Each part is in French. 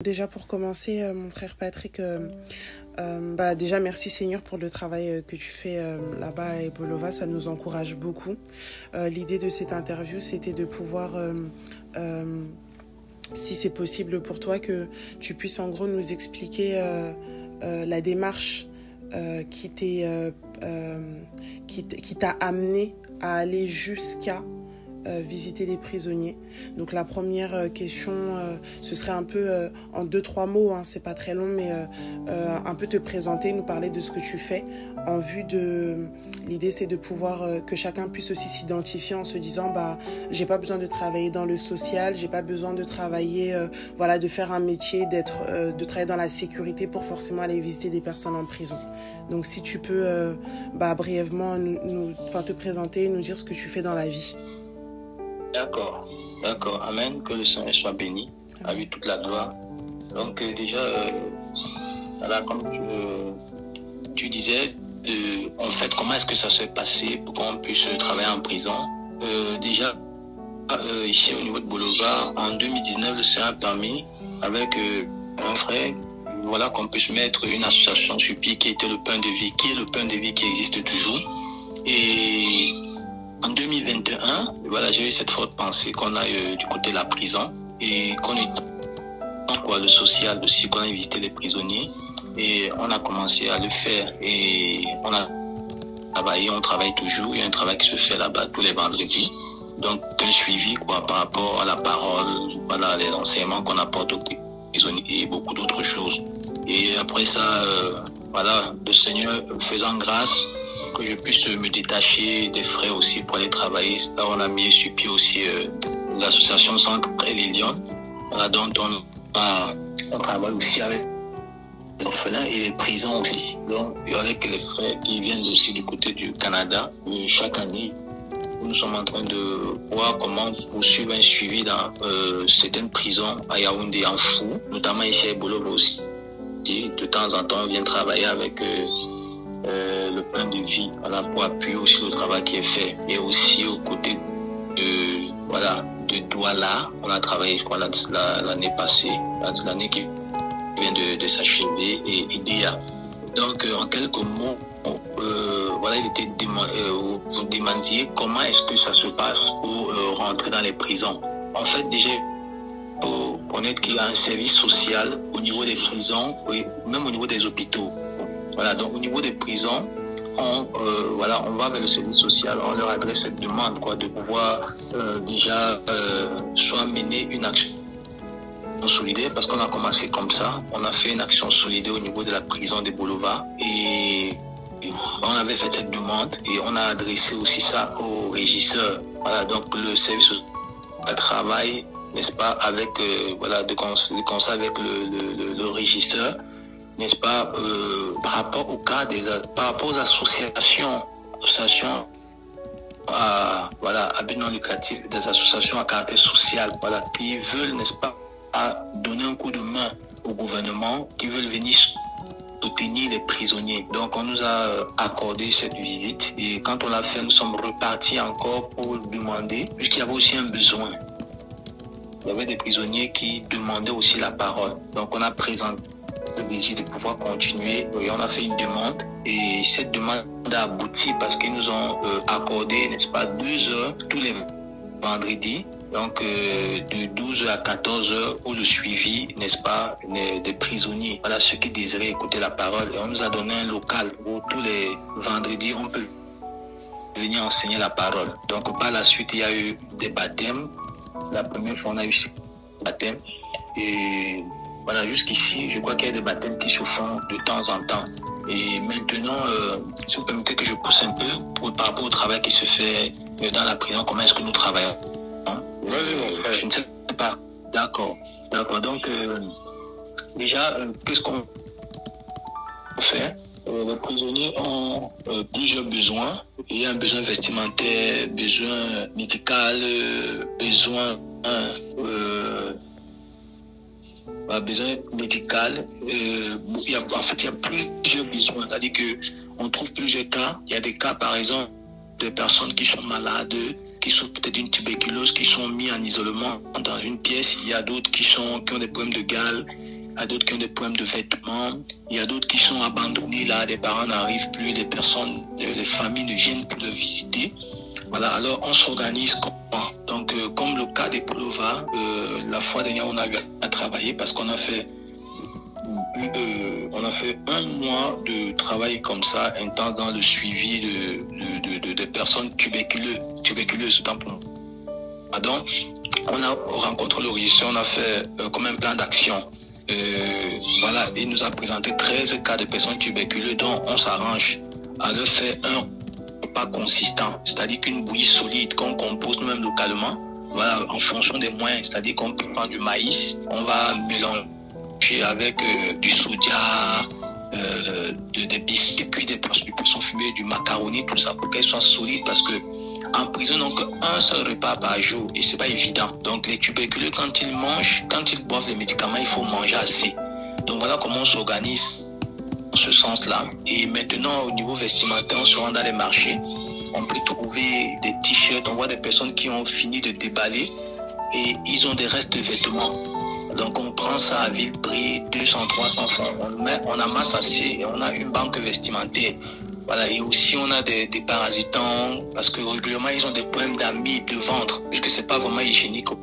Déjà pour commencer, mon frère Patrick, déjà merci Seigneur pour le travail que tu fais là-bas à Ebolova, ça nous encourage beaucoup. L'idée de cette interview, c'était de pouvoir, si c'est possible pour toi, que tu puisses en gros nous expliquer la démarche qui t'a amené à aller jusqu'à visiter les prisonniers. Donc la première question, ce serait un peu en 2-3 mots, hein, c'est pas très long, mais un peu te présenter, nous parler de ce que tu fais en vue de... L'idée c'est de pouvoir que chacun puisse aussi s'identifier en se disant j'ai pas besoin de travailler dans le social, j'ai pas besoin de travailler, de faire un métier, de travailler dans la sécurité pour forcément aller visiter des personnes en prison. Donc si tu peux brièvement te présenter, nous dire ce que tu fais dans la vie. D'accord. Amen. Que le Seigneur soit béni. À lui toute la gloire. Donc déjà, comme tu disais, en fait, comment est-ce que ça s'est passé pour qu'on puisse travailler en prison? Déjà, ici au niveau de Bolova, en 2019, le Seigneur a permis, avec un frère, qu'on puisse mettre une association sur pied qui était le pain de vie, qui est le pain de vie qui existe toujours. Et en 2021, j'ai eu cette forte pensée qu'on a du côté de la prison et qu'on est le social aussi, qu'on a visité les prisonniers et on a commencé à le faire et on a travaillé, on travaille toujours. Il y a un travail qui se fait là-bas tous les vendredis. Donc un suivi par rapport à la parole, les enseignements qu'on apporte aux prisonniers et beaucoup d'autres choses. Et après ça, le Seigneur faisant grâce, que je puisse me détacher des frais aussi pour aller travailler. Là, on a mis sur pied aussi l'association Centre et les Lions, dont on travaille aussi avec les orphelins et les prisons aussi. Donc, avec les frères qui viennent aussi du côté du Canada, chaque année, nous sommes en train de voir comment poursuivre un suivi dans certaines prisons à Yaoundé, en Fou, notamment ici à Ebolova aussi. De temps en temps, on vient travailler avec le pain de vie, pour appuyer aussi le travail qui est fait. Et aussi aux côtés de Douala, on a travaillé, je crois, l'année passée, l'année qui vient de s'achever, et IDEA. Donc, en quelques mots, il était vous demandiez comment est-ce que ça se passe pour rentrer dans les prisons. En fait, déjà, pour connaître qu'il y a un service social au niveau des prisons, et même au niveau des hôpitaux. Donc au niveau des prisons, on va vers le service social, on leur adresse cette demande de pouvoir soit mener une action solidaire, parce qu'on a commencé comme ça, on a fait une action solidaire au niveau de la prison de Bolova et on avait fait cette demande et on a adressé aussi ça au régisseur. Donc le service de travail, n'est-ce pas, avec de conseil avec le régisseur, n'est-ce pas, par rapport au cas par rapport aux associations à but non lucratif, des associations à caractère social, qui veulent, n'est-ce pas, donner un coup de main au gouvernement, qui veulent venir soutenir les prisonniers. Donc on nous a accordé cette visite et quand on l'a fait, nous sommes repartis encore pour demander, puisqu'il y avait aussi un besoin. Il y avait des prisonniers qui demandaient aussi la parole. Donc on a présenté le désir de pouvoir continuer et on a fait une demande et cette demande a abouti parce qu'ils nous ont accordé, n'est-ce pas, 2 heures tous les vendredis, donc de 12 à 14 heures pour le suivi, n'est-ce pas, des prisonniers, ceux qui désiraient écouter la parole. Et on nous a donné un local où tous les vendredis on peut venir enseigner la parole. Donc par la suite il y a eu des baptêmes. La première fois on a eu 6 baptêmes et jusqu'ici, je crois qu'il y a des baptêmes qui se font de temps en temps. Et maintenant, si vous permettez que je pousse un peu par rapport au travail qui se fait dans la prison, comment est-ce que nous travaillons? Vas-y, mon frère. Je ne sais pas. D'accord. Donc, déjà, qu'est-ce qu'on fait? Les prisonniers ont plusieurs besoins. Il y a un besoin vestimentaire, besoin médical, besoin médical. Il y a plusieurs besoins. C'est-à-dire qu'on trouve plusieurs cas. Il y a des cas, par exemple, de personnes qui sont malades, qui souffrent peut-être d'une tuberculose, qui sont mis en isolement dans une pièce. Il y a d'autres qui ont des problèmes de gale. Il y a d'autres qui ont des problèmes de vêtements. Il y a d'autres qui sont abandonnés là. Les parents n'arrivent plus, les personnes, les familles ne viennent plus les visiter. Voilà, alors on s'organise comment? Donc, comme le cas des Polova, la fois dernière, on a eu à travailler parce qu'on a fait un mois de travail comme ça, intense dans le suivi de personnes tuberculeuses. Pardon. On a rencontré le registre, on a fait comme un plan d'action. Voilà, il nous a présenté 13 cas de personnes tuberculeuses dont on s'arrange à leur faire un repas consistant, c'est-à-dire qu'une bouillie solide qu'on compose nous-mêmes localement, voilà, en fonction des moyens, c'est-à-dire qu'on peut prendre du maïs, on va mélanger avec du soja, des biscuits, du poisson fumé, du macaroni, tout ça pour qu'elles soient solides parce que en prison, donc un seul repas par jour et c'est pas évident. Donc les tuberculeux, quand ils mangent, quand ils boivent les médicaments, il faut manger assez. Donc voilà comment on s'organise dans ce sens-là. Et maintenant, au niveau vestimentaire, on se rend dans les marchés. On peut trouver des t-shirts, on voit des personnes qui ont fini de déballer et ils ont des restes de vêtements. Donc on prend ça à vil prix, 200, 300 francs. On amasse assez et on a une banque vestimentaire. Voilà, et aussi on a des parasitants parce que régulièrement ils ont des problèmes d'amis de ventre puisque c'est pas vraiment hygiénique. Au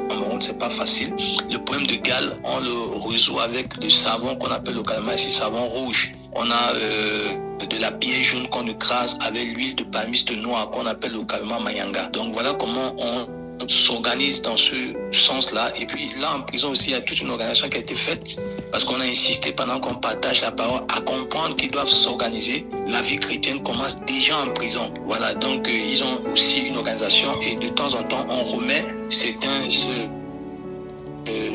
Cameroun, c'est pas facile. Le problème de gale, on le résout avec du savon qu'on appelle localement ici savon rouge. On a de la pierre jaune qu'on écrase avec l'huile de palmiste noire qu'on appelle localement mayanga. Donc voilà comment on s'organise dans ce sens-là. Et puis là, en prison aussi, il y a toute une organisation qui a été faite parce qu'on a insisté pendant qu'on partage la parole à comprendre qu'ils doivent s'organiser. La vie chrétienne commence déjà en prison. Voilà, donc ils ont aussi une organisation et de temps en temps, on remet certaines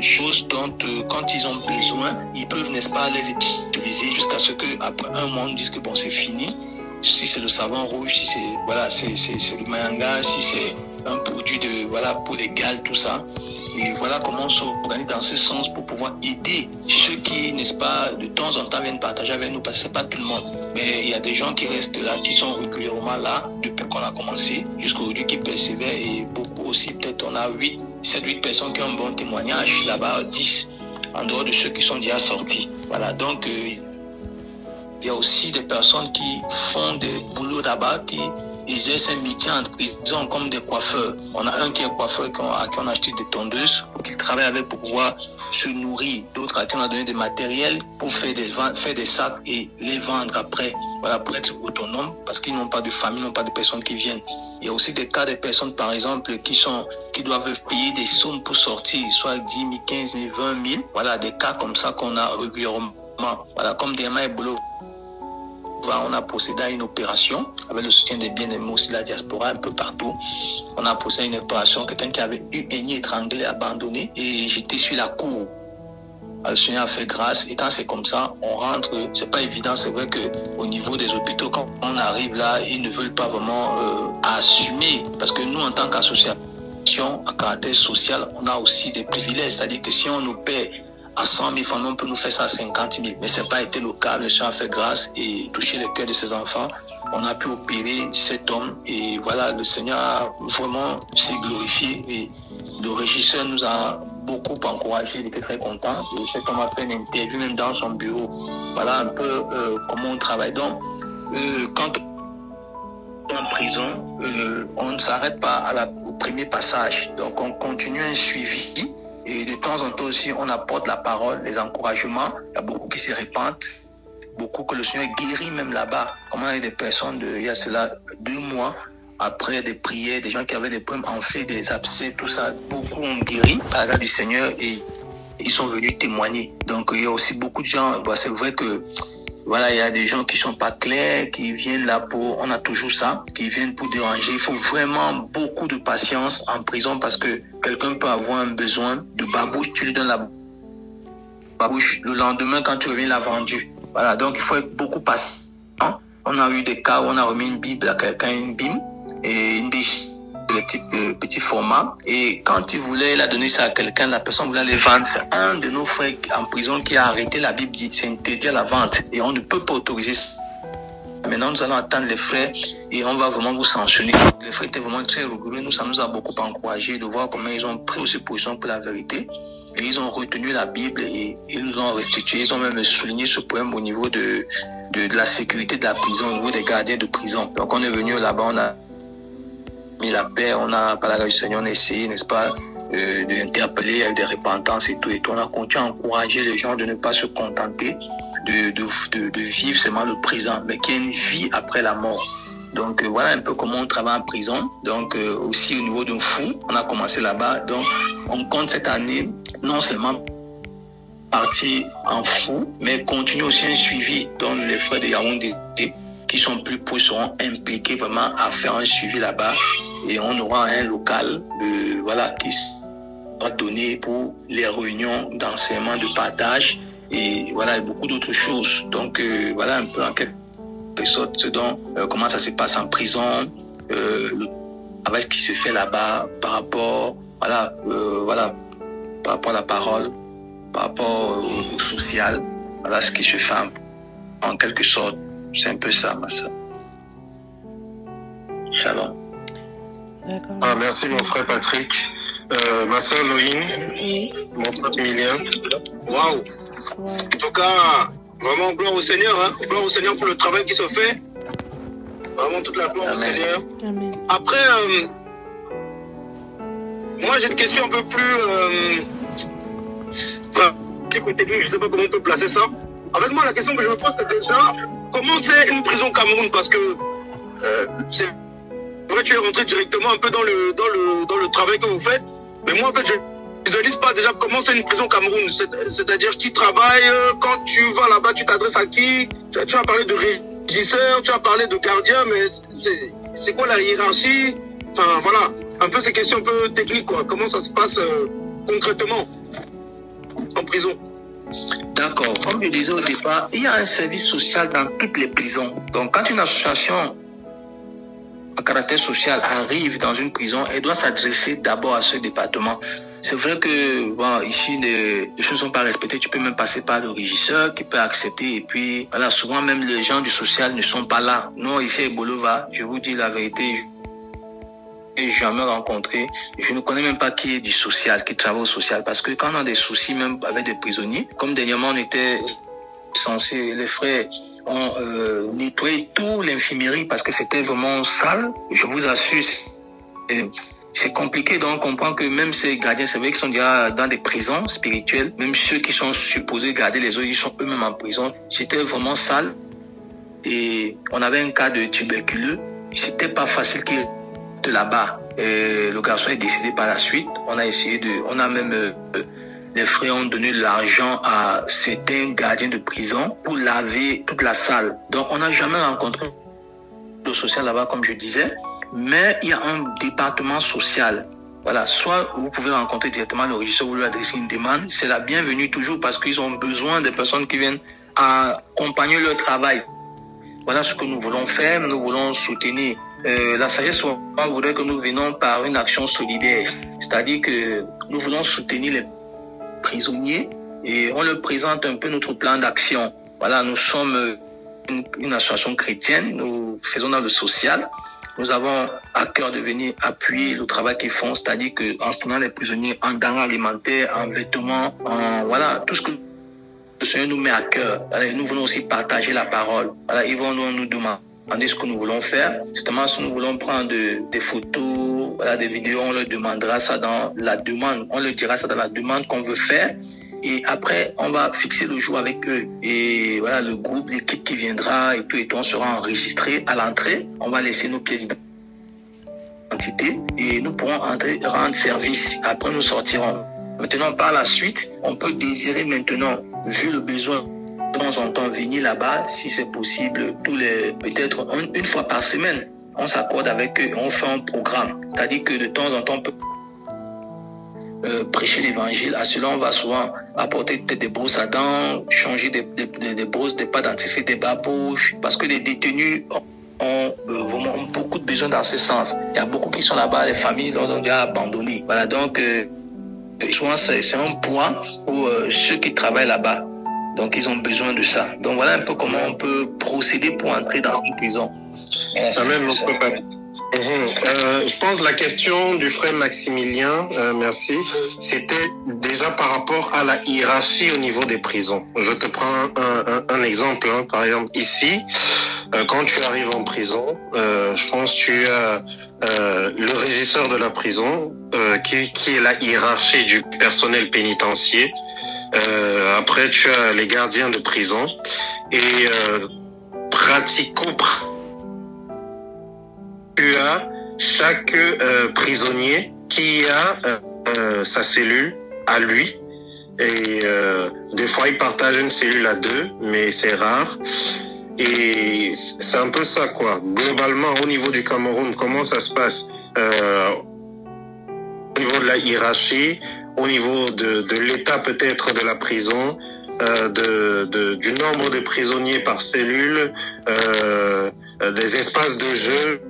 choses dont quand ils ont besoin, ils peuvent, n'est-ce pas, les utiliser jusqu'à ce qu'après un mois, on dise que bon, c'est fini. Si c'est le savon rouge, si c'est voilà, c'est le mayanga, si c'est un produit de voilà pour les gales, tout ça. Et voilà comment on s'organise dans ce sens pour pouvoir aider ceux qui, n'est-ce pas, de temps en temps viennent partager avec nous parce que c'est pas tout le monde. Mais il y a des gens qui restent là, qui sont régulièrement là depuis qu'on a commencé jusqu'à aujourd'hui qui persévèrent et beaucoup aussi, peut-être on a 7-8 personnes qui ont un bon témoignage là-bas, 10 en dehors de ceux qui sont déjà sortis. Voilà, donc il y a aussi des personnes qui font des boulots là-bas, qui exercent un métier en prison comme des coiffeurs. On a un qui est coiffeur à qui on a acheté des tondeuses pour qu'il travaille avec pour pouvoir se nourrir. D'autres à qui on a donné des matériels pour faire des sacs et les vendre après. Voilà, pour être autonome parce qu'ils n'ont pas de famille, n'ont pas de personnes qui viennent. Il y a aussi des cas de personnes, par exemple, qui doivent payer des sommes pour sortir, soit 10 000, 15 000, 20 000. Voilà, des cas comme ça qu'on a régulièrement. Voilà, comme des boulot. On a procédé à une opération avec le soutien des bien-aimés aussi de la diaspora un peu partout. On a procédé à une opération, quelqu'un qui avait eu un nid étranglé, abandonné et j'étais sur la cour. Le Seigneur a fait grâce et quand c'est comme ça, on rentre, c'est pas évident, c'est vrai qu'au niveau des hôpitaux, quand on arrive là, ils ne veulent pas vraiment assumer parce que nous en tant qu'association à caractère social, on a aussi des privilèges, c'est-à-dire que si on nous paie à 100 000 francs, on peut nous faire ça à 50 000. Mais ce n'a pas été le cas. Le Seigneur a fait grâce et touché le cœur de ses enfants. On a pu opérer cet homme. Et voilà, le Seigneur vraiment s'est glorifié. Et le régisseur nous a beaucoup encouragé. Il était très content. Et cet homme a fait une interview même dans son bureau. Voilà un peu comment on travaille. Donc, quand on est en prison, on ne s'arrête pas au premier passage. Donc, on continue un suivi. Et de temps en temps aussi, on apporte la parole, les encouragements. Il y a beaucoup qui se répandent, beaucoup que le Seigneur guérit même là-bas. Comme on a des personnes, il y a cela 2 mois, après des prières, des gens qui avaient des problèmes enflés, des abcès, tout ça, beaucoup ont guéri par la grâce du Seigneur et ils sont venus témoigner. Donc il y a aussi beaucoup de gens, c'est vrai que voilà, il y a des gens qui sont pas clairs, qui viennent là on a toujours ça, qui viennent pour déranger. Il faut vraiment beaucoup de patience en prison parce que quelqu'un peut avoir un besoin de babouche, tu lui donnes la babouche, le lendemain quand tu reviens, il l'a vendu. Voilà, donc il faut être beaucoup patient. On a eu des cas où on a remis une Bible à quelqu'un, une Bible, et une biche, le petit format. Et quand il voulait la donner ça à quelqu'un, la personne voulait les vendre. C'est un de nos frères en prison qui a arrêté la Bible, dit c'est interdit à la vente et on ne peut pas autoriser Maintenant, nous allons attendre les frères et on va vraiment vous sanctionner. Les frères étaient vraiment très rigoureux. Nous, ça nous a beaucoup encouragé de voir comment ils ont pris aussi position pour la vérité. Et ils ont retenu la Bible et ils nous ont restitué. Ils ont même souligné ce problème au niveau de la sécurité de la prison, au niveau des gardiens de prison. Donc, on est venu là-bas, on a mis la paix, on a, par la grâce du Seigneur, on a essayé, n'est-ce pas, d'interpeller avec des repentances et tout. On a continué à encourager les gens de ne pas se contenter de vivre seulement le présent, mais qu'il y ait une vie après la mort. Donc voilà un peu comment on travaille en prison. Donc aussi au niveau d'un fou, on a commencé là-bas. Donc on compte cette année non seulement partir en fou, mais continuer aussi un suivi. Donc les frères de Yaoundé qui sont plus proches seront impliqués vraiment à faire un suivi là-bas. Et on aura un local voilà, qui sera donné pour les réunions d'enseignement, de partage. Et voilà, et beaucoup d'autres choses. Donc voilà un peu en quelque sorte comment ça se passe en prison, le travail qui se fait là-bas par rapport, voilà, par rapport à la parole, par rapport au social, voilà ce qui se fait en quelque sorte. C'est un peu ça, ma soeur. Shalom. D'accord. Ah, merci mon frère Patrick. Ma soeur Loïne, Oui. mon frère Emilien. Waouh! Ouais. En tout cas, vraiment gloire au Seigneur, hein? Gloire au Seigneur pour le travail qui se fait. Vraiment toute la gloire au Seigneur. Amen. Après, moi j'ai une question un peu plus technique, je ne sais pas comment on peut placer ça. En fait, moi la question que je me pose c'est déjà, comment c'est une prison au Cameroun? Parce que c'est vrai, tu es rentré directement un peu dans le travail que vous faites, mais moi en fait je ne visualise pas déjà comment c'est une prison au Cameroun, c'est-à-dire qui travaille, quand tu vas là-bas, tu t'adresses à qui? Tu as parlé de régisseur, tu as parlé de gardien, mais c'est quoi la hiérarchie? Enfin voilà, un peu ces questions un peu techniques quoi. Comment ça se passe concrètement en prison? D'accord. Comme je disais au départ, il y a un service social dans toutes les prisons. Donc quand une association à caractère social arrive dans une prison, elle doit s'adresser d'abord à ce département. C'est vrai que bon, ici les choses ne sont pas respectées, tu peux même passer par le régisseur qui peut accepter et puis voilà, souvent même les gens du social ne sont pas là. Nous ici à Bolova, je vous dis la vérité, je n'ai jamais rencontré, je ne connais même pas qui est du social, qui travaille au social, parce que quand on a des soucis même avec des prisonniers, comme dernièrement on était censé, les frères ont nettoyé tout l'infirmerie parce que c'était vraiment sale. Je vous assure, c'est compliqué, donc on comprend que même ces gardiens, c'est vrai qu'ils sont déjà dans des prisons spirituelles, même ceux qui sont supposés garder les autres, ils sont eux-mêmes en prison. C'était vraiment sale et on avait un cas de tuberculeux. C'était pas facile qu'il de là-bas. Le garçon est décédé par la suite. On a même les frères ont donné de l'argent à certains gardiens de prison pour laver toute la salle. Donc on n'a jamais rencontré le social là-bas, comme je disais. Mais il y a un département social. Voilà, soit vous pouvez rencontrer directement le régisseur, vous lui adressez une demande. C'est la bienvenue toujours parce qu'ils ont besoin de personnes qui viennent accompagner leur travail. Voilà ce que nous voulons faire. Nous voulons soutenir. La sagesse voudrait que nous venons par une action solidaire. C'est-à-dire que nous voulons soutenir les prisonniers et on leur présente un peu notre plan d'action. Voilà, nous sommes une association chrétienne. Nous faisons dans le social. Nous avons à cœur de venir appuyer le travail qu'ils font, c'est-à-dire qu'en soutenant les prisonniers en denrées alimentaires, en vêtements, voilà, tout ce que le Seigneur nous met à cœur. Alors, nous voulons aussi partager la parole. Alors, ils vont nous demander ce que nous voulons faire. Justement, si nous voulons prendre des photos, voilà, des vidéos, on leur demandera ça dans la demande. On leur dira ça dans la demande qu'on veut faire. Et après, on va fixer le jour avec eux. Et voilà, le groupe, l'équipe qui viendra et tout, on sera enregistré à l'entrée. On va laisser nos pièces d'identité et nous pourrons entrer, rendre service. Après, nous sortirons. Maintenant, par la suite, on peut désirer maintenant, vu le besoin, de temps en temps, venir là-bas, si c'est possible, peut-être une fois par semaine. On s'accorde avec eux, on fait un programme. C'est-à-dire que de temps en temps, on peut prêcher l'évangile. À cela, on va souvent apporter peut-être des brosses à dents, changer des brosses, des pâtes dentifrices, des babouches, parce que les détenus ont beaucoup de besoins dans ce sens. Il y a beaucoup qui sont là-bas, les familles les ont déjà abandonnés. Voilà, donc souvent c'est un point pour ceux qui travaillent là-bas. Donc, ils ont besoin de ça. Donc, voilà un peu comment on peut procéder pour entrer dans une prison. Amen, mon papa. Je pense la question du frère Maximilien, merci, c'était déjà par rapport à la hiérarchie au niveau des prisons. Je te prends un exemple, hein. Par exemple ici, quand tu arrives en prison, je pense que tu as le régisseur de la prison qui est la hiérarchie du personnel pénitentiaire. Après tu as les gardiens de prison et tu as chaque prisonnier qui a sa cellule à lui et des fois il partage une cellule à deux, mais c'est rare. Et c'est un peu ça quoi. Globalement au niveau du Cameroun, comment ça se passe au niveau de la hiérarchie, au niveau de l'état peut-être de la prison, du nombre de prisonniers par cellule, des espaces de jeu,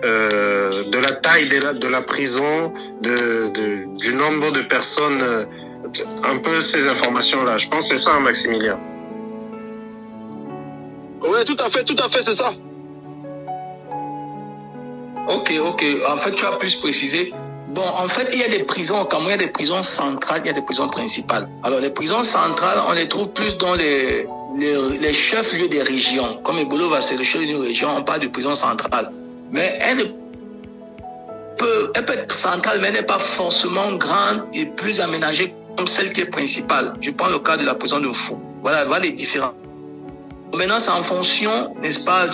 de la taille de la prison, du nombre de personnes, un peu ces informations-là. Je pense que c'est ça, Maximilien. Oui, tout à fait, c'est ça. Ok. En fait, tu as plus précisé. Bon, en fait, il y a des prisons, comme il y a des prisons centrales, il y a des prisons principales. Alors, les prisons centrales, on les trouve plus dans les chefs-lieux des régions. Comme Ebolova, c'est le chef d'une région, on parle de prison centrale. Mais elle peut être centrale, mais elle n'est pas forcément grande et plus aménagée comme celle qui est principale. Je prends le cas de la prison de Fou. Voilà les différents. Maintenant, c'est en fonction, n'est-ce pas,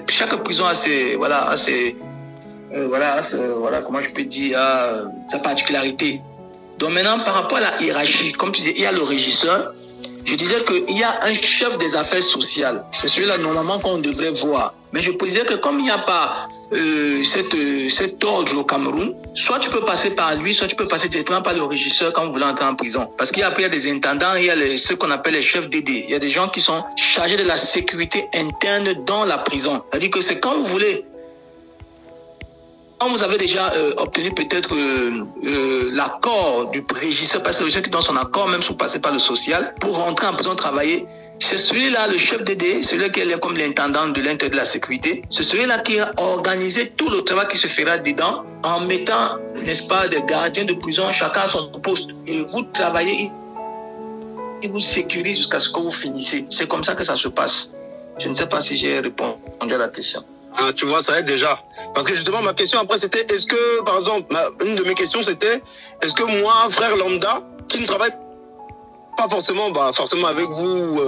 chaque prison a ses, comment je peux dire, sa particularité. Donc maintenant, par rapport à la hiérarchie, comme tu disais, il y a le régisseur. Je disais qu'il y a un chef des affaires sociales. C'est celui-là, normalement, qu'on devrait voir. Mais je précisais que comme il n'y a pas cet ordre au Cameroun, soit tu peux passer par lui, soit tu peux passer directement par le régisseur quand vous voulez entrer en prison. Parce qu'il y a des intendants, il y a ceux qu'on appelle les chefs d'aider. Il y a des gens qui sont chargés de la sécurité interne dans la prison. C'est-à-dire que c'est quand vous voulez. Quand vous avez déjà obtenu peut-être l'accord du régisseur, parce que le régisseur qui donne son accord, même si vous passez par le social, pour rentrer en prison travailler, c'est celui-là, le chef d'aider, celui qui est comme l'intendant de l'intérieur de la sécurité, c'est celui-là qui a organisé tout le travail qui se fera dedans, en mettant, n'est-ce pas, des gardiens de prison, chacun à son poste. Et vous travaillez, il vous sécurise jusqu'à ce que vous finissez. C'est comme ça que ça se passe. Je ne sais pas si j'ai répondu à la question. Ah, tu vois, ça aide déjà. Parce que justement, ma question après, c'était, est-ce que, par exemple, une de mes questions, c'était, est-ce que moi, frère lambda, qui ne travaille pas forcément avec vous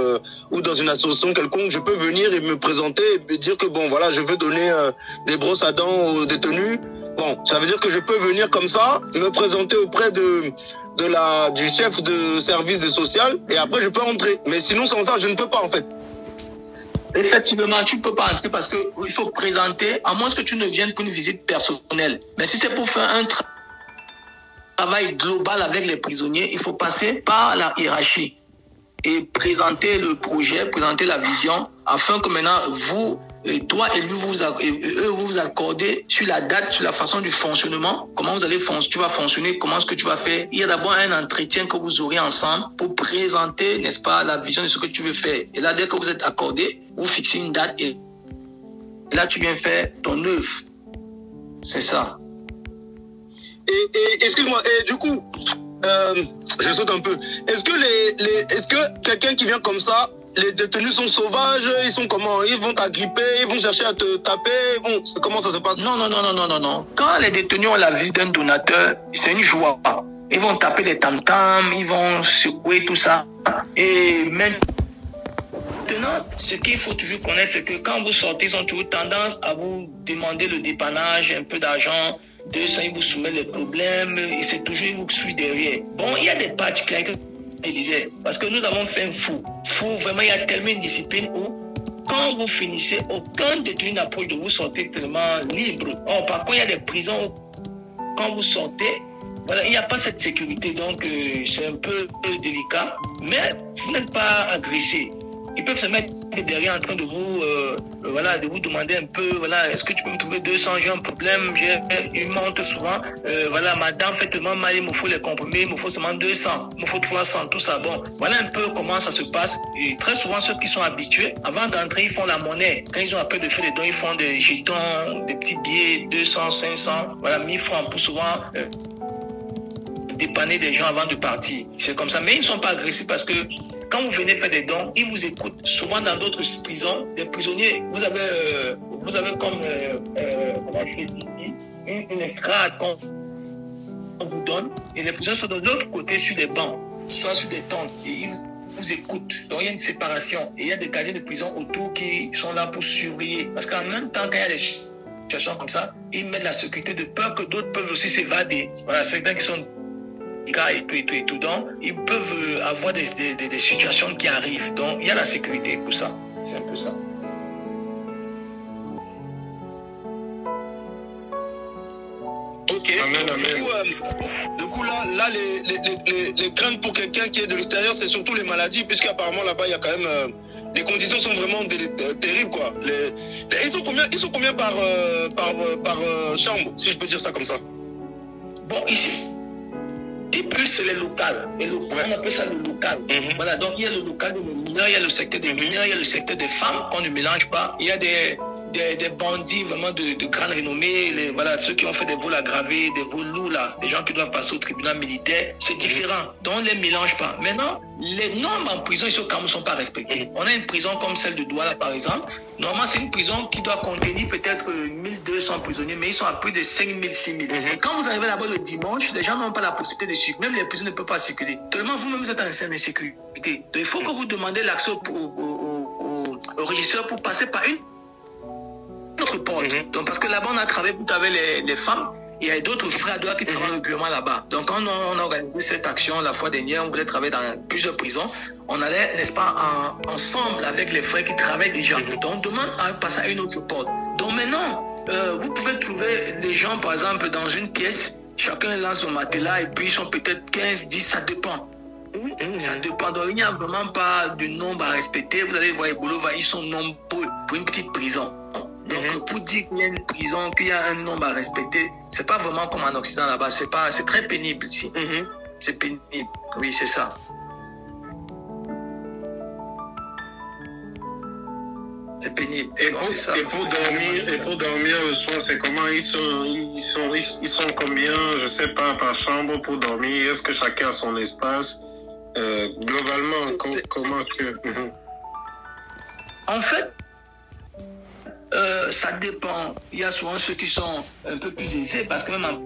ou dans une association quelconque, je peux venir et me présenter et dire que, bon, voilà, je veux donner des brosses à dents aux détenus. Bon, ça veut dire que je peux venir comme ça, me présenter auprès du chef de service de social, et après, je peux entrer. Mais sinon, sans ça, je ne peux pas, en fait. Effectivement, tu ne peux pas entrer parce qu'il faut présenter, à moins que tu ne viennes pour une visite personnelle. Mais si c'est pour faire un travail global avec les prisonniers, il faut passer par la hiérarchie et présenter le projet, présenter la vision, afin que maintenant toi et lui, vous accordez sur la date, sur la façon du fonctionnement, comment tu vas fonctionner, comment est-ce que tu vas faire. Il y a d'abord un entretien que vous aurez ensemble pour présenter, n'est-ce pas, la vision de ce que tu veux faire. Et là, dès que vous êtes accordé, vous fixez une date et là, tu viens faire ton œuvre. C'est ça. Et excuse-moi, et du coup, je saute un peu. Est-ce que quelqu'un qui vient comme ça, les détenus sont sauvages, ils sont comment? Ils vont t'agripper, ils vont chercher à te taper, comment ça se passe? Non. Quand les détenus ont la visite d'un donateur, c'est une joie. Ils vont taper des tam-tams, ils vont secouer tout ça. Et maintenant, ce qu'il faut toujours connaître, c'est que quand vous sortez, ils ont toujours tendance à vous demander le dépannage, un peu d'argent. 200, ils vous soumettent les problèmes, et c'est toujours, ils vous suivent derrière. Bon, il y a des particularités. Il disait, parce que nous avons fait un fou, vraiment, il y a tellement une discipline où, quand vous finissez, aucun détenu n'approche de vous, sortez tellement libre. Or, par contre, il y a des prisons où, quand vous sortez, voilà, il n'y a pas cette sécurité, donc c'est un peu délicat, mais vous n'êtes pas agressé. ils peuvent se mettre derrière en train de vous, de vous demander un peu, est-ce que tu peux me trouver 200, j'ai un problème, ils montent souvent, madame fait tellement mal, il me faut les comprimés, il me faut seulement 200, il me faut 300, tout ça. Bon, voilà un peu comment ça se passe. Et très souvent, ceux qui sont habitués, avant d'entrer, ils font la monnaie. Quand ils ont un peu de fait des dons, ils font des jetons, des petits billets, 200, 500, 1000 francs pour souvent dépanner des gens avant de partir. C'est comme ça. Mais ils ne sont pas agressifs parce que quand vous venez faire des dons, ils vous écoutent. Souvent dans d'autres prisons, des prisonniers, vous avez comme, comment je l'ai dit, une estrade qu'on vous donne, et les prisonniers sont de l'autre côté sur des bancs, soit sur des tentes, et ils vous écoutent. Donc il y a une séparation. Et il y a des gardiens de prison autour qui sont là pour surveiller. Parce qu'en même temps, quand il y a des situations comme ça, ils mettent la sécurité de peur que d'autres peuvent aussi s'évader. Voilà, certains qui sont et tout. Donc, ils peuvent avoir des situations qui arrivent. Donc, il y a la sécurité pour ça. C'est un peu ça. Ok. Du coup, là les craintes pour quelqu'un qui est de l'extérieur, c'est surtout les maladies, puisqu'apparemment là-bas, il y a quand même les conditions sont vraiment terribles, quoi. Ils sont combien par chambre, si je peux dire ça comme ça? Bon, ici plus c'est les locales. On appelle ça le local. Voilà, donc il y a le local des mineurs, il y a le secteur des mineurs, il y a le secteur des femmes qu'on ne mélange pas. Il y a des bandits vraiment de grande renommée, ceux qui ont fait des vols aggravés, des vols lourds, là, des gens qui doivent passer au tribunal militaire. C'est différent. Donc on ne les mélange pas. Maintenant, les normes en prison ici au Cameroun ne sont pas respectées. On a une prison comme celle de Douala, par exemple. Normalement, c'est une prison qui doit contenir peut-être 1200 prisonniers, mais ils sont à plus de 5000, 6000. Et quand vous arrivez là-bas le dimanche, les gens n'ont pas la possibilité de circuler. Même les prisons ne peuvent pas circuler. Tellement vous-même, vous êtes en insécurité. Donc il faut que vous demandez l'accès au régisseur pour passer par une autre porte. Donc parce que là-bas, on a travaillé avec les femmes. Il y a d'autres frères qui travaillent régulièrement là-bas. Donc, quand on a organisé cette action la fois dernière, on voulait travailler dans plusieurs prisons. On allait, n'est-ce pas, ensemble avec les frères qui travaillent déjà. Donc, on demande à passer à une autre porte. Donc, maintenant, vous pouvez trouver les gens, par exemple, dans une pièce. Chacun lance son matelas et puis ils sont peut-être 15, 10, ça dépend. Ça dépend. Donc, il n'y a vraiment pas de nombre à respecter. Vous allez voir, ils sont nombreux pour une petite prison. Donc, pour dire qu'il y a une prison, qu'il y a un nombre à respecter, c'est pas vraiment comme en Occident là-bas. C'est très pénible ici. C'est pénible. Oui, c'est ça. C'est pénible. Et pour dormir le soir, c'est comment ils sont combien, je sais pas, par chambre pour dormir? Est-ce que chacun a son espace? Globalement, comment tu... En fait, ça dépend. Il y a souvent ceux qui sont un peu plus aisés parce que même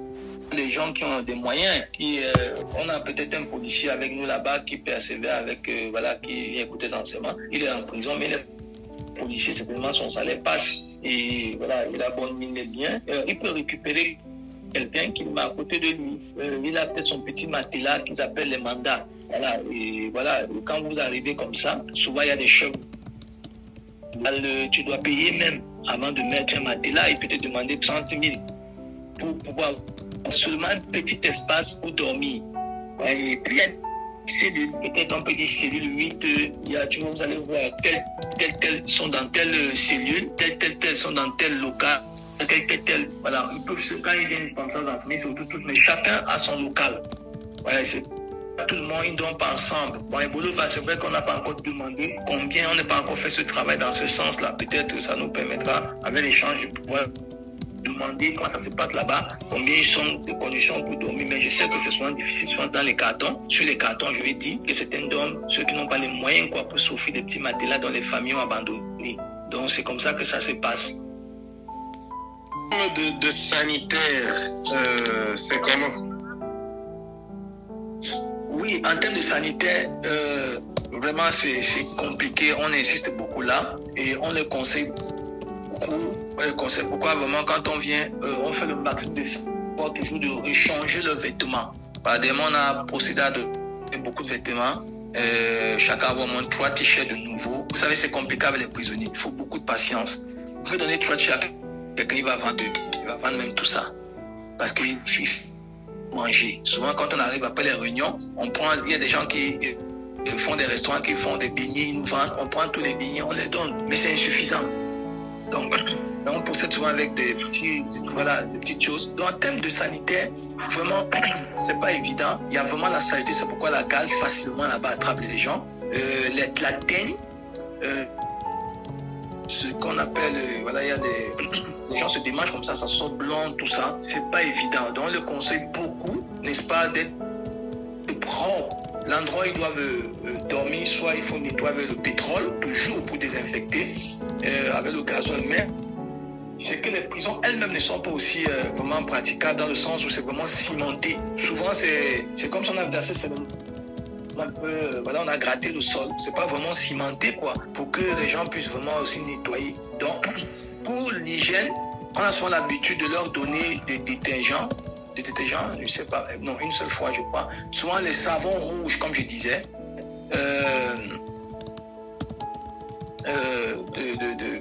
les gens qui ont des moyens, on a peut-être un policier avec nous là-bas qui persévère avec, qui vient écouter les enseignements. Il est en prison, mais le policier, simplement, son salaire passe et il a bonne mine de bien. Il peut récupérer quelqu'un qui le met à côté de lui. Il a peut-être son petit matelas qu'ils appellent les mandats. Et quand vous arrivez comme ça, souvent il y a des chefs. Tu dois payer même avant de mettre un matelas, il peut te demander 30 000 pour pouvoir seulement un petit espace pour dormir. Et puis il y a des cellules, peut-être on peut dire cellule 8, vous allez voir telles sont dans telle cellule, telles sont dans tel local, telle. Voilà, ils peuvent, quand ils viennent comme ça d'enseigner, c'est tout, mais chacun a son local. Voilà, c'est tout le monde, ils ne dorment pas ensemble. Bon, et c'est vrai qu'on n'a pas encore demandé combien, on n'a pas encore fait ce travail dans ce sens-là. Peut-être que ça nous permettra, avec l'échange, de pouvoir demander comment ça se passe là-bas, combien ils sont de conditions pour dormir. Mais je sais que c'est souvent difficile, souvent dans les cartons. Sur les cartons, je vais dire que certains dorment, ceux qui n'ont pas les moyens pour s'offrir des petits matelas dont les familles ont abandonné. Donc c'est comme ça que ça se passe. De sanitaire, c'est comment? Oui, en termes de sanitaire, vraiment c'est compliqué. On insiste beaucoup là et on les conseille beaucoup. Pourquoi vraiment quand on vient, on fait le maximum d'efforts toujours de réchanger leurs vêtements. Dernièrement, on a procédé à donner beaucoup de vêtements. Chacun a au moins 3 t-shirts de nouveau. Vous savez, c'est compliqué avec les prisonniers. Il faut beaucoup de patience. Vous pouvez donner 3 t-shirts, quelqu'un il va vendre même tout ça. Parce qu'il faut manger. Souvent, quand on arrive après les réunions, il y a des gens qui font des restaurants qui font des beignets, ils nous vendent, on prend tous les beignets, on les donne, mais c'est insuffisant. Donc, on procède souvent avec des petites choses. Donc, en termes de sanitaire, vraiment, c'est pas évident. Il y a vraiment la saleté, c'est pourquoi la gale facilement là-bas attrape les gens. La teigne, ce qu'on appelle, voilà, il y a les gens se démangent comme ça sort blanc, tout ça. C'est pas évident. Donc, on le conseille beaucoup, n'est-ce pas, d'être propre. L'endroit où ils doivent dormir, soit il faut nettoyer avec le pétrole, toujours pour désinfecter, avec le gazole. Mais c'est que les prisons elles-mêmes ne sont pas aussi vraiment praticables dans le sens où c'est vraiment cimenté. Souvent, c'est comme si on a versé un peu, voilà, on a gratté le sol. C'est pas vraiment cimenté, quoi, pour que les gens puissent vraiment aussi nettoyer. Donc, pour l'hygiène, on a souvent l'habitude de leur donner des détergents, je sais pas, non, une seule fois, je crois. Souvent, les savons rouges, comme je disais.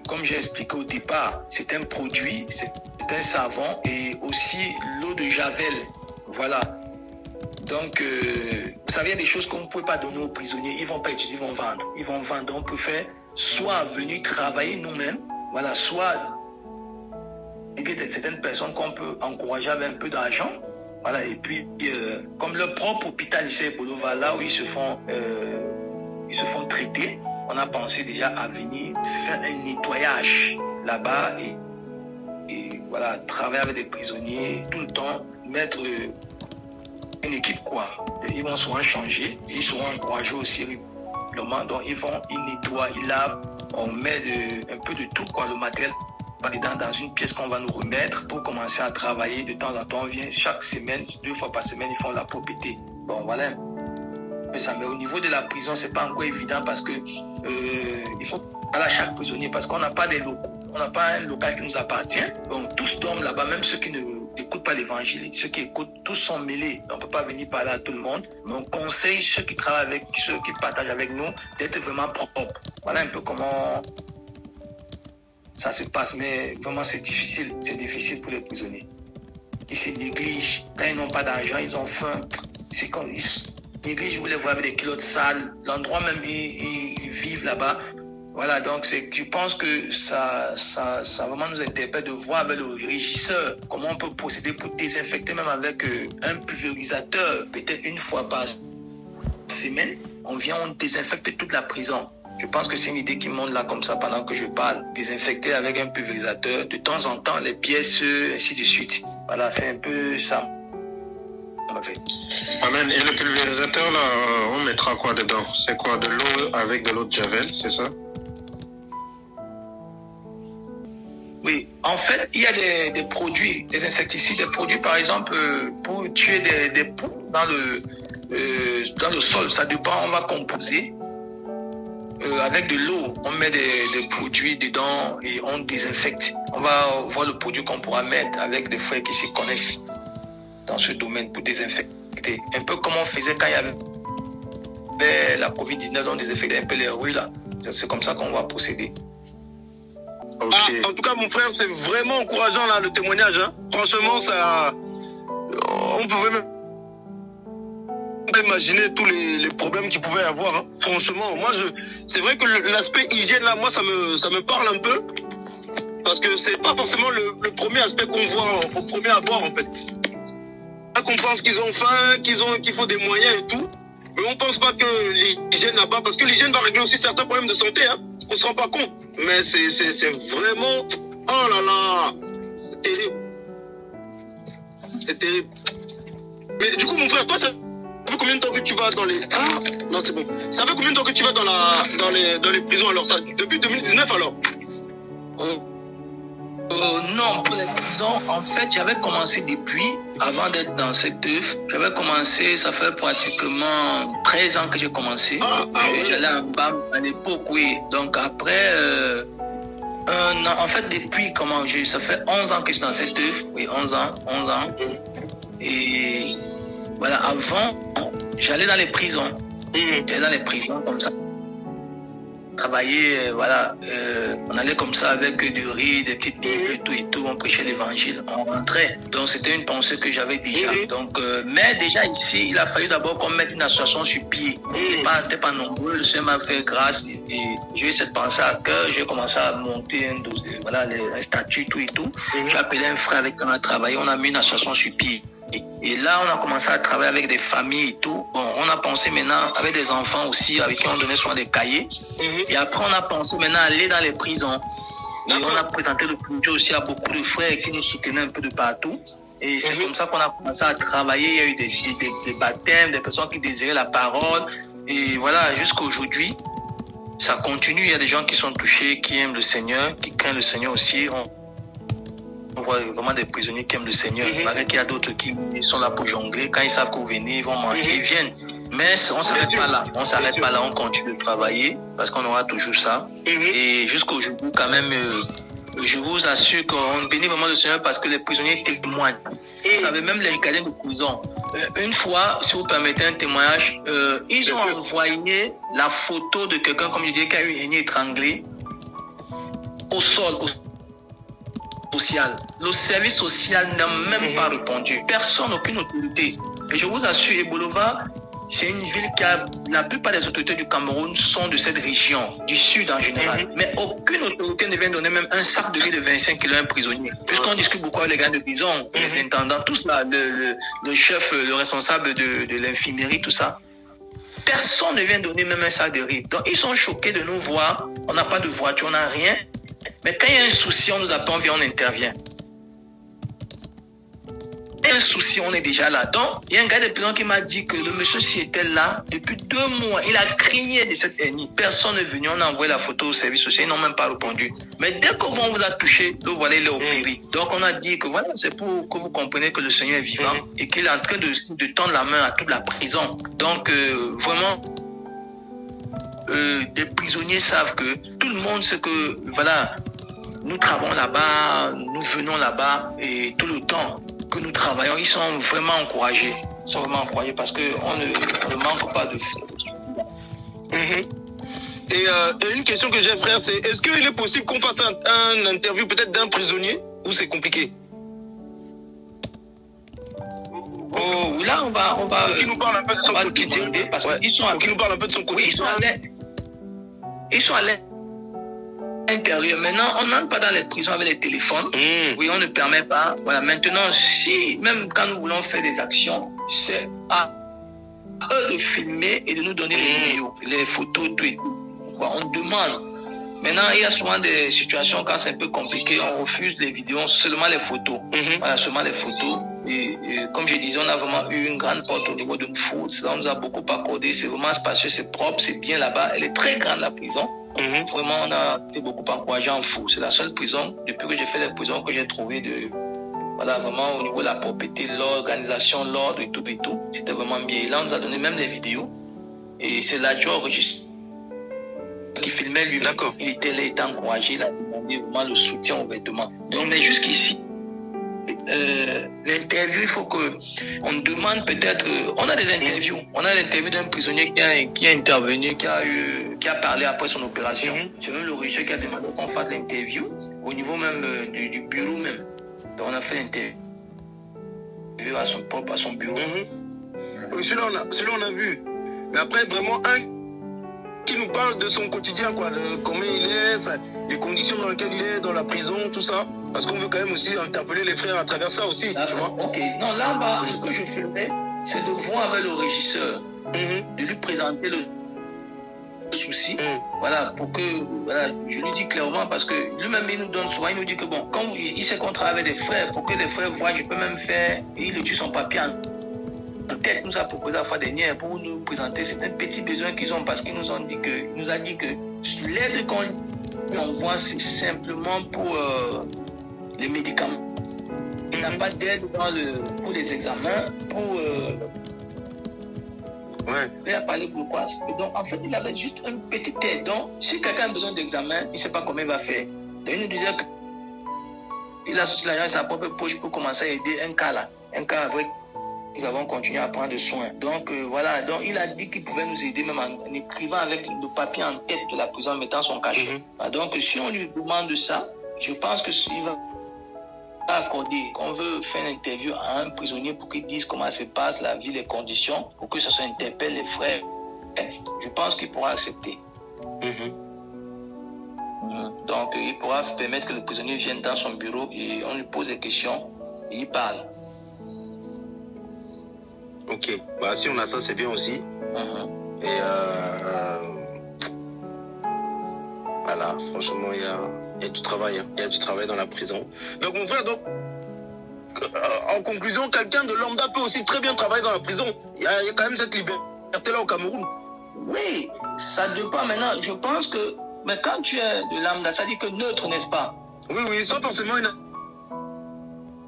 Comme j'ai expliqué au départ, c'est un produit, c'est un savon et aussi l'eau de javel. Voilà. Donc, vous savez, il y a des choses qu'on ne peut pas donner aux prisonniers. Ils ne vont pas utiliser, ils vont vendre. Ils vont vendre. Donc, on peut faire soit venir travailler nous-mêmes, voilà, soit aider certaines personnes qu'on peut encourager avec un peu d'argent. Voilà. Et puis, comme leur propre hôpital ici, Bolova, là où ils se font traiter, on a pensé déjà à venir faire un nettoyage là-bas et voilà, travailler avec des prisonniers tout le temps, mettre une équipe, quoi. Ils vont souvent changer, ils seront encouragés aussi régulièrement, donc ils nettoient, ils lavent, on met un peu de tout, quoi, le matériel dans une pièce qu'on va nous remettre pour commencer à travailler. De temps en temps, on vient chaque semaine, 2 fois par semaine, ils font la propriété. Bon, voilà. Mais au niveau de la prison, c'est pas encore évident parce que il faut aller à chaque prisonnier parce qu'on n'a pas des locaux, on n'a pas un local qui nous appartient. Donc tous dorment là-bas, même ceux qui n'écoutent pas l'évangile, ceux qui écoutent, tous sont mêlés. On ne peut pas venir parler à tout le monde. Mais on conseille ceux qui travaillent avec, ceux qui partagent avec nous, d'être vraiment propres. Voilà un peu comment ça se passe, mais vraiment c'est difficile pour les prisonniers. Ils se négligent. Quand ils n'ont pas d'argent, ils ont faim. C'est comme je voulais voir avec des culottes sales, l'endroit même ils vivent là-bas. Voilà, donc je pense que ça vraiment nous interpelle de voir avec le régisseur comment on peut procéder pour désinfecter, même avec un pulvérisateur, peut-être une fois par semaine. On désinfecte toute la prison. Je pense que c'est une idée qui monte là comme ça pendant que je parle. Désinfecter avec un pulvérisateur, de temps en temps, les pièces, ainsi de suite. Voilà, c'est un peu ça. Amen. Et le pulvérisateur, là, on mettra quoi dedans? C'est quoi? De l'eau avec de l'eau de javel, c'est ça? Oui, en fait, il y a des produits, des insecticides, des produits, par exemple, pour tuer des poux dans le sol. Ça dépend, on va composer. Avec de l'eau, on met des produits dedans et on désinfecte. On va voir le produit qu'on pourra mettre avec des frères qui s'y connaissent dans ce domaine pour désinfecter. Un peu comme on faisait quand il y avait la Covid-19, on désinfectait un peu les rues là. C'est comme ça qu'on va procéder. Okay. En tout cas, mon frère, c'est vraiment encourageant là, le témoignage. Hein. Franchement, ça, on pouvait même imaginer tous les problèmes qu'il pouvait y avoir. Hein. Franchement, moi, c'est vrai que l'aspect hygiène là, moi, ça me parle un peu, parce que c'est pas forcément le premier aspect qu'on voit au premier abord en fait. Là, qu'on pense qu'ils ont faim, qu'il faut des moyens et tout, mais on pense pas que l'hygiène là-bas, parce que l'hygiène va régler aussi certains problèmes de santé. Hein. On se rend pas compte, mais c'est vraiment, oh là là, c'est terrible. C'est terrible. Mais du coup, mon frère, toi, ça fait combien de temps que tu vas dans les... Ah, non, c'est bon. Ça fait combien de temps que tu vas dans les prisons alors ça, depuis 2019 alors? Non, pour les prisons, en fait, j'avais commencé depuis, avant d'être dans cette œuvre, j'avais commencé, ça fait pratiquement 13 ans que j'ai commencé. J'allais à BAM à l'époque, oui. Donc après, en fait, depuis, ça fait 11 ans que je suis dans cette œuvre, oui, 11 ans. Et voilà, avant, j'allais dans les prisons. J'allais dans les prisons comme ça. travailler, voilà, on allait comme ça avec du riz, des petites livres et tout, on prêchait l'évangile, on rentrait. Donc c'était une pensée que j'avais déjà. Donc, mais déjà ici, il a fallu d'abord qu'on mette une association sur pied. On n'était pas nombreux, le Seigneur m'a fait grâce et j'ai eu cette pensée à cœur, j'ai commencé à monter un statut, tout et tout. J'ai appelé un frère avec qui on a travaillé, on a mis une association sur pied. Et là, on a commencé à travailler avec des familles et tout. Bon, on a pensé maintenant avec des enfants aussi, avec qui on donnait soin des cahiers. Et après, on a pensé maintenant à aller dans les prisons. Et on a présenté le projet aussi à beaucoup de frères qui nous soutenaient un peu de partout. Et c'est comme ça qu'on a commencé à travailler. Il y a eu des baptêmes, des personnes qui désiraient la parole. Et voilà, jusqu'à aujourd'hui, ça continue. Il y a des gens qui sont touchés, qui aiment le Seigneur, qui craignent le Seigneur aussi. On voit vraiment des prisonniers qui aiment le Seigneur. Malgré qu'il y a d'autres qui sont là pour jongler. Quand ils savent que vous venez, ils vont manger, ils viennent. Mais on ne s'arrête pas là. On ne s'arrête pas là. On continue de travailler parce qu'on aura toujours ça. Et jusqu'aujourd'hui, quand même, je vous assure qu'on bénit vraiment le Seigneur parce que les prisonniers témoignent. Vous savez, même les gardiens de prison. Une fois, si vous permettez un témoignage, ils ont envoyé la photo de quelqu'un, comme je disais, qui a eu une étranglée au sol. Social. Le service social n'a même pas répondu. Personne, aucune autorité. Et je vous assure, Ebolova, c'est une ville qui a... La plupart des autorités du Cameroun sont de cette région, du sud en général. Mais aucune autorité ne vient donner même un sac de riz de 25 kilos à un prisonnier. Puisqu'on discute beaucoup avec les gars de prison, les intendants, tous là, le chef, le responsable de l'infirmerie, tout ça. Personne ne vient donner même un sac de riz. Donc ils sont choqués de nous voir. On n'a pas de voiture, on n'a rien. Mais quand il y a un souci, on nous appelle, on vient, on intervient. Il y a un souci, on est déjà là. Donc, il y a un gars de prison qui m'a dit que le monsieur s'y était là depuis 2 mois. Il a crié de cette ennemi. Personne n'est venu. On a envoyé la photo au service social. Ils n'ont même pas répondu. Mais dès que on vous a touché, le voilà, il est opéré. Donc, on a dit que voilà, c'est pour que vous compreniez que le Seigneur est vivant et qu'il est en train de tendre la main à toute la prison. Donc, vraiment... des prisonniers savent que tout le monde sait que voilà, nous travaillons là-bas, nous venons là-bas et tout le temps que nous travaillons, ils sont vraiment encouragés. Ils sont vraiment encouragés parce qu'on ne manque pas de... Et une question que j'ai, frère, c'est est-ce qu'il est possible qu'on fasse un interview peut-être d'un prisonnier ou c'est compliqué? Oh, là, on va qui nous parle un peu de son quotidien. Parce qu'ils sont qui nous parle un peu de son quotidien. Oui, ils sont à l'intérieur. Maintenant, on n'entre pas dans les prisons avec les téléphones. Oui, on ne permet pas. Voilà. Maintenant, si, même quand nous voulons faire des actions, c'est à eux de filmer et de nous donner les vidéos, les photos, tout et tout. On demande. Maintenant, il y a souvent des situations quand c'est un peu compliqué, on refuse les vidéos, seulement les photos. Voilà, seulement les photos. Et comme je disais, on a vraiment eu une grande porte au niveau de Mfou. Ça nous a beaucoup accordé. C'est vraiment spacieux, c'est propre, c'est bien là-bas. Elle est très grande, la prison. Vraiment, on a été beaucoup encouragé en Mfou. C'est la seule prison, depuis que j'ai fait les prisons, que j'ai trouvé de... Voilà, vraiment au niveau de la propriété, l'organisation, l'ordre et tout et tout. C'était vraiment bien. Et là, on nous a donné même des vidéos. Et c'est l'adjoint enregistré qui filmait lui. D'accord. Il était là, il était encouragé, il a demandé vraiment le soutien aux vêtements. Donc, mais jusqu'ici, l'interview, il faut que on demande peut-être, on a des interviews, on a l'interview d'un prisonnier qui a intervenu, qui a parlé après son opération. C'est même le régisseur qui a demandé qu'on fasse l'interview au niveau même du bureau même. Donc on a fait l'interview à son bureau. Oui, celui-là on a vu. Mais après vraiment qui nous parle de son quotidien, quoi, de comment il est, les conditions dans lesquelles il est, dans la prison, tout ça. Parce qu'on veut quand même aussi interpeller les frères à travers ça aussi, tu vois. Ok, non, là-bas, ce que je ferais, c'est de voir avec le régisseur, de lui présenter le souci, voilà, pour que, voilà, je lui dis clairement, parce que lui-même, il nous donne souvent, il nous dit que bon, quand il sait qu'on travaille avec des frères, pour que les frères voient, je peux même faire, et il étudie son papier en tête, nous a proposé la fois dernière pour nous présenter certains petits besoins qu'ils ont, parce qu'ils nous ont dit que, nous a dit que l'aide qu'on lui envoie, c'est simplement pour les médicaments. Il n'a pas d'aide pour les examens, pour... Il a parlé pourquoi. Donc, en fait, il avait juste une petite aide. Donc, si quelqu'un a besoin d'examen, il ne sait pas comment il va faire. Donc, il nous disait qu'il a sorti l'argent de sa propre poche pour commencer à aider un cas là. Un cas avec nous avons continué à prendre soin. Donc voilà, donc il a dit qu'il pouvait nous aider même en écrivant avec le papier en tête de la prison, en mettant son cachet. Donc si on lui demande ça, je pense que il va accorder qu'on veut faire une interview à un prisonnier pour qu'il dise comment se passe la vie, les conditions, pour que ça soit interpelle les frères. Je pense qu'il pourra accepter. Donc il pourra permettre que le prisonnier vienne dans son bureau et on lui pose des questions et il parle. Ok, bah si on a ça, c'est bien aussi. Et voilà, franchement, il y a du travail, hein. Il y a du travail dans la prison. Donc mon frère, donc, en conclusion, quelqu'un de lambda peut aussi très bien travailler dans la prison. Il y a quand même cette liberté-là au Cameroun. Oui, ça dépend maintenant. Je pense que, mais quand tu es de lambda, ça dit que neutre, n'est-ce pas? Oui, sans forcément une...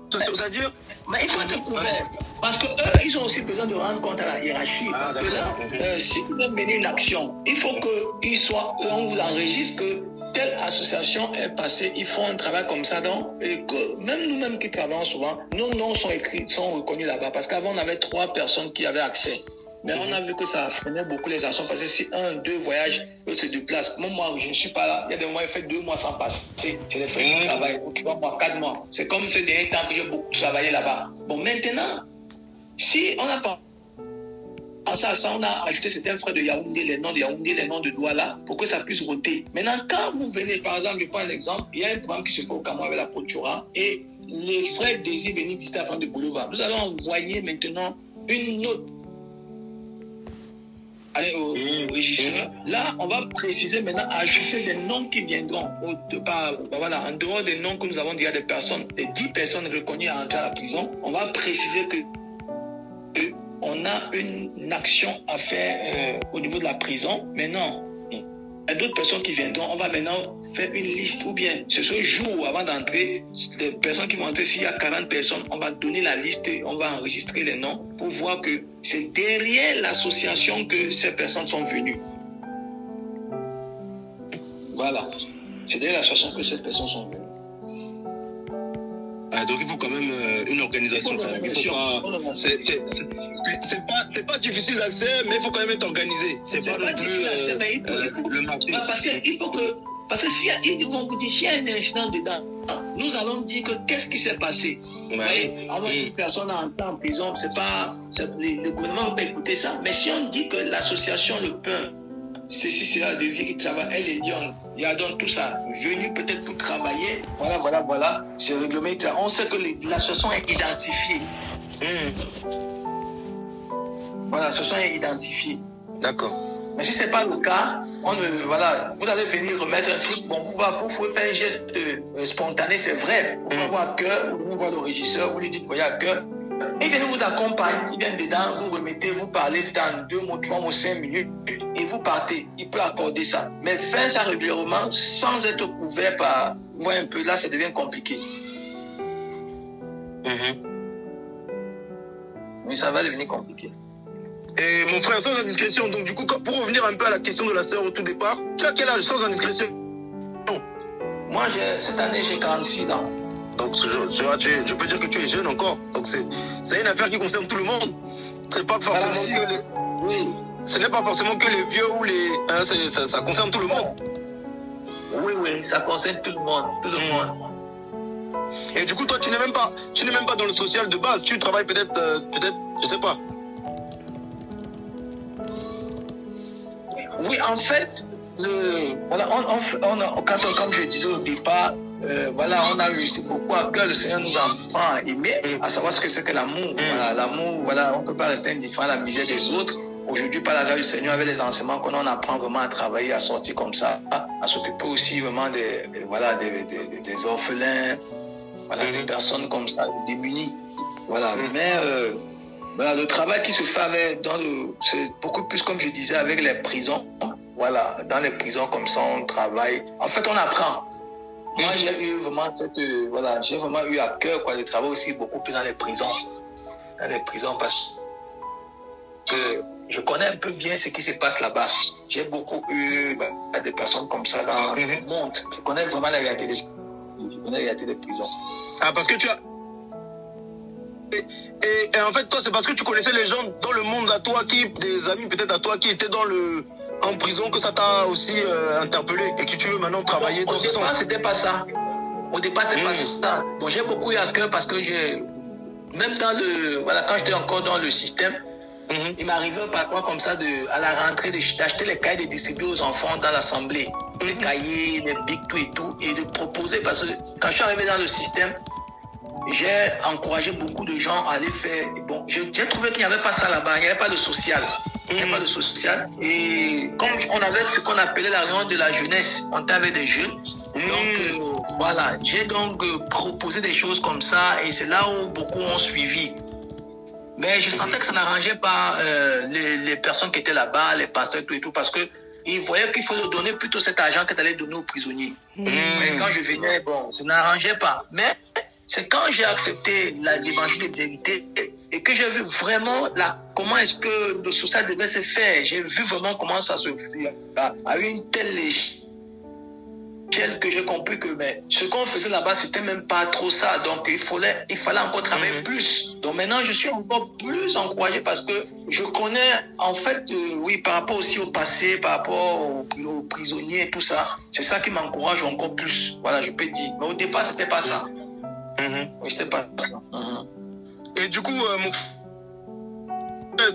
C'est-à-dire... Mais il faut être couvert. Parce qu'eux, ils ont aussi besoin de rendre compte à la hiérarchie. Parce que là, si vous voulez mener une action, il faut qu'on vous enregistre que telle association est passée, ils font un travail comme ça. Donc, et que même nous-mêmes qui travaillons souvent, nos noms sont écrits, sont reconnus là-bas. Parce qu'avant, on avait 3 personnes qui avaient accès. Mais on a vu que ça freinait beaucoup les actions parce que si 1, 2 voyages, l'autre se déplace. Moi, je ne suis pas là. Il y a des mois, il fait 2 mois sans passer. C'est les frères qui travaillent. Ou 3 mois, 4 mois. C'est comme ces derniers temps que j'ai beaucoup travaillé là-bas. Bon, maintenant, si on n'a pas pensé à ça, on a ajouté certains frères de Yaoundé, les noms de Yaoundé, les noms de Douala, pour que ça puisse voter. Maintenant, quand vous venez, par exemple, je prends un exemple, il y a un programme qui se fait au Cameroun avec la Protura et les frères désirent venir visiter la France de Boulevard. Nous allons envoyer maintenant une note au régisseur. Là, on va préciser maintenant, ajouter des noms qui viendront voilà, en dehors des noms que nous avons déjà des personnes, des 10 personnes reconnues à entrer à la prison. On va préciser que on a une action à faire au niveau de la prison. Maintenant, il y a d'autres personnes qui viendront. On va maintenant faire une liste, ou bien ce jour avant d'entrer, les personnes qui vont entrer, s'il y a 40 personnes, on va donner la liste, on va enregistrer les noms pour voir que c'est derrière l'association que ces personnes sont venues. Voilà. C'est derrière l'association que ces personnes sont venues. Donc il faut quand même une organisation. C'est pas difficile d'accès, mais il faut quand même être organisé. C'est pas non plus le marché. Parce que s'il y a un incident dedans, nous allons dire que qu'est-ce qui s'est passé. Avoir une personne en prison, le gouvernement ne va pas écouter ça. Mais si on dit que l'association Le Pain, c'est la de vie qui travaille, elle est Lyon, il y a donc tout ça, venu peut-être pour travailler, voilà, c'est réglementé. On sait que l'association est identifiée. Voilà, l'association est identifiée. D'accord. Mais si ce n'est pas le cas, vous allez venir remettre un truc, bon, vous pouvez faire un geste spontané, c'est vrai. Vous pouvez voir cœur, vous voyez le régisseur, vous lui dites, voyez à cœur. Il vient vous accompagne, il vient dedans, vous remettez, vous parlez dans 2 mots, 3 mots, 5 minutes, et vous partez. Il peut accorder ça. Mais faire ça régulièrement, sans être couvert par... Vous voyez un peu, là, ça devient compliqué. Mais ça va devenir compliqué. Et mon frère, sans indiscrétion, donc du coup, pour revenir un peu à la question de la sœur au tout départ, tu as quel âge sans indiscrétion? Moi, cette année, j'ai 46 ans. Donc, je peux dire que tu es jeune encore. Donc, c'est une affaire qui concerne tout le monde. C'est pas forcément que oui, ce n'est pas forcément que les vieux ou les... Hein, ça concerne tout le monde. Oui, ça concerne tout le monde. Tout le monde. Et du coup, toi, tu n'es même pas dans le social de base. Tu travailles peut-être, je sais pas. Oui, en fait, comme je disais au départ, on a réussi beaucoup à cœur. Le Seigneur nous apprend à aimer, à savoir ce que c'est que l'amour. L'amour, on ne peut pas rester indifférent à la misère des autres. Aujourd'hui, par la grâce du Seigneur, avec les enseignements qu'on apprend vraiment à travailler, à sortir comme ça, à s'occuper aussi vraiment des orphelins, des personnes comme ça, démunies. Mais le travail qui se fait c'est beaucoup plus, comme je disais, avec les prisons. Dans les prisons comme ça, on travaille. En fait, on apprend. Moi, j'ai eu vraiment eu à cœur de travailler aussi beaucoup plus dans les prisons. Parce que je connais un peu bien ce qui se passe là-bas. J'ai beaucoup eu des personnes comme ça dans le monde. Je connais vraiment la réalité des prisons. Ah, parce que tu as... Et en fait, toi, c'est parce que tu connaissais les gens dans le monde à toi, des amis peut-être à toi qui étaient en prison, que ça t'a aussi interpellé et que tu veux maintenant travailler dans ce sens. C'était pas ça. Au départ, c'était pas ça. Bon, j'ai beaucoup eu à cœur parce que même quand j'étais encore dans le système, il m'arrivait parfois comme ça à la rentrée d'acheter les cahiers de distribuer aux enfants dans l'assemblée. Les cahiers, les bics, tout et tout, et de proposer, parce que quand je suis arrivé dans le système, j'ai encouragé beaucoup de gens à aller faire. Bon, j'ai trouvé qu'il n'y avait pas ça là-bas, il n'y avait pas de social. Il n'y avait pas de social. Et comme on avait ce qu'on appelait la réunion de la jeunesse, on était avec des jeunes. Donc voilà, j'ai donc proposé des choses comme ça, et c'est là où beaucoup ont suivi. Mais je sentais que ça n'arrangeait pas les personnes qui étaient là-bas, les pasteurs, tout et tout, parce qu'ils voyaient qu'il fallait donner plutôt cet argent que d'aller donner aux prisonniers. Et quand je venais, bon, ça n'arrangeait pas. Mais c'est quand j'ai accepté l'évangile de vérité et que j'ai vu vraiment comment est-ce que le social devait se faire. J'ai vu vraiment comment ça se fait à une telle échelle que j'ai compris que ce qu'on faisait là-bas, c'était même pas trop ça. Donc il fallait encore travailler plus. Donc maintenant, je suis encore plus encouragé parce que je connais, en fait, oui, par rapport aussi au passé, par rapport aux prisonniers et tout ça. C'est ça qui m'encourage encore plus. Voilà, je peux dire. Mais au départ, c'était pas ça. Oui, c'était pas ça. Et du coup,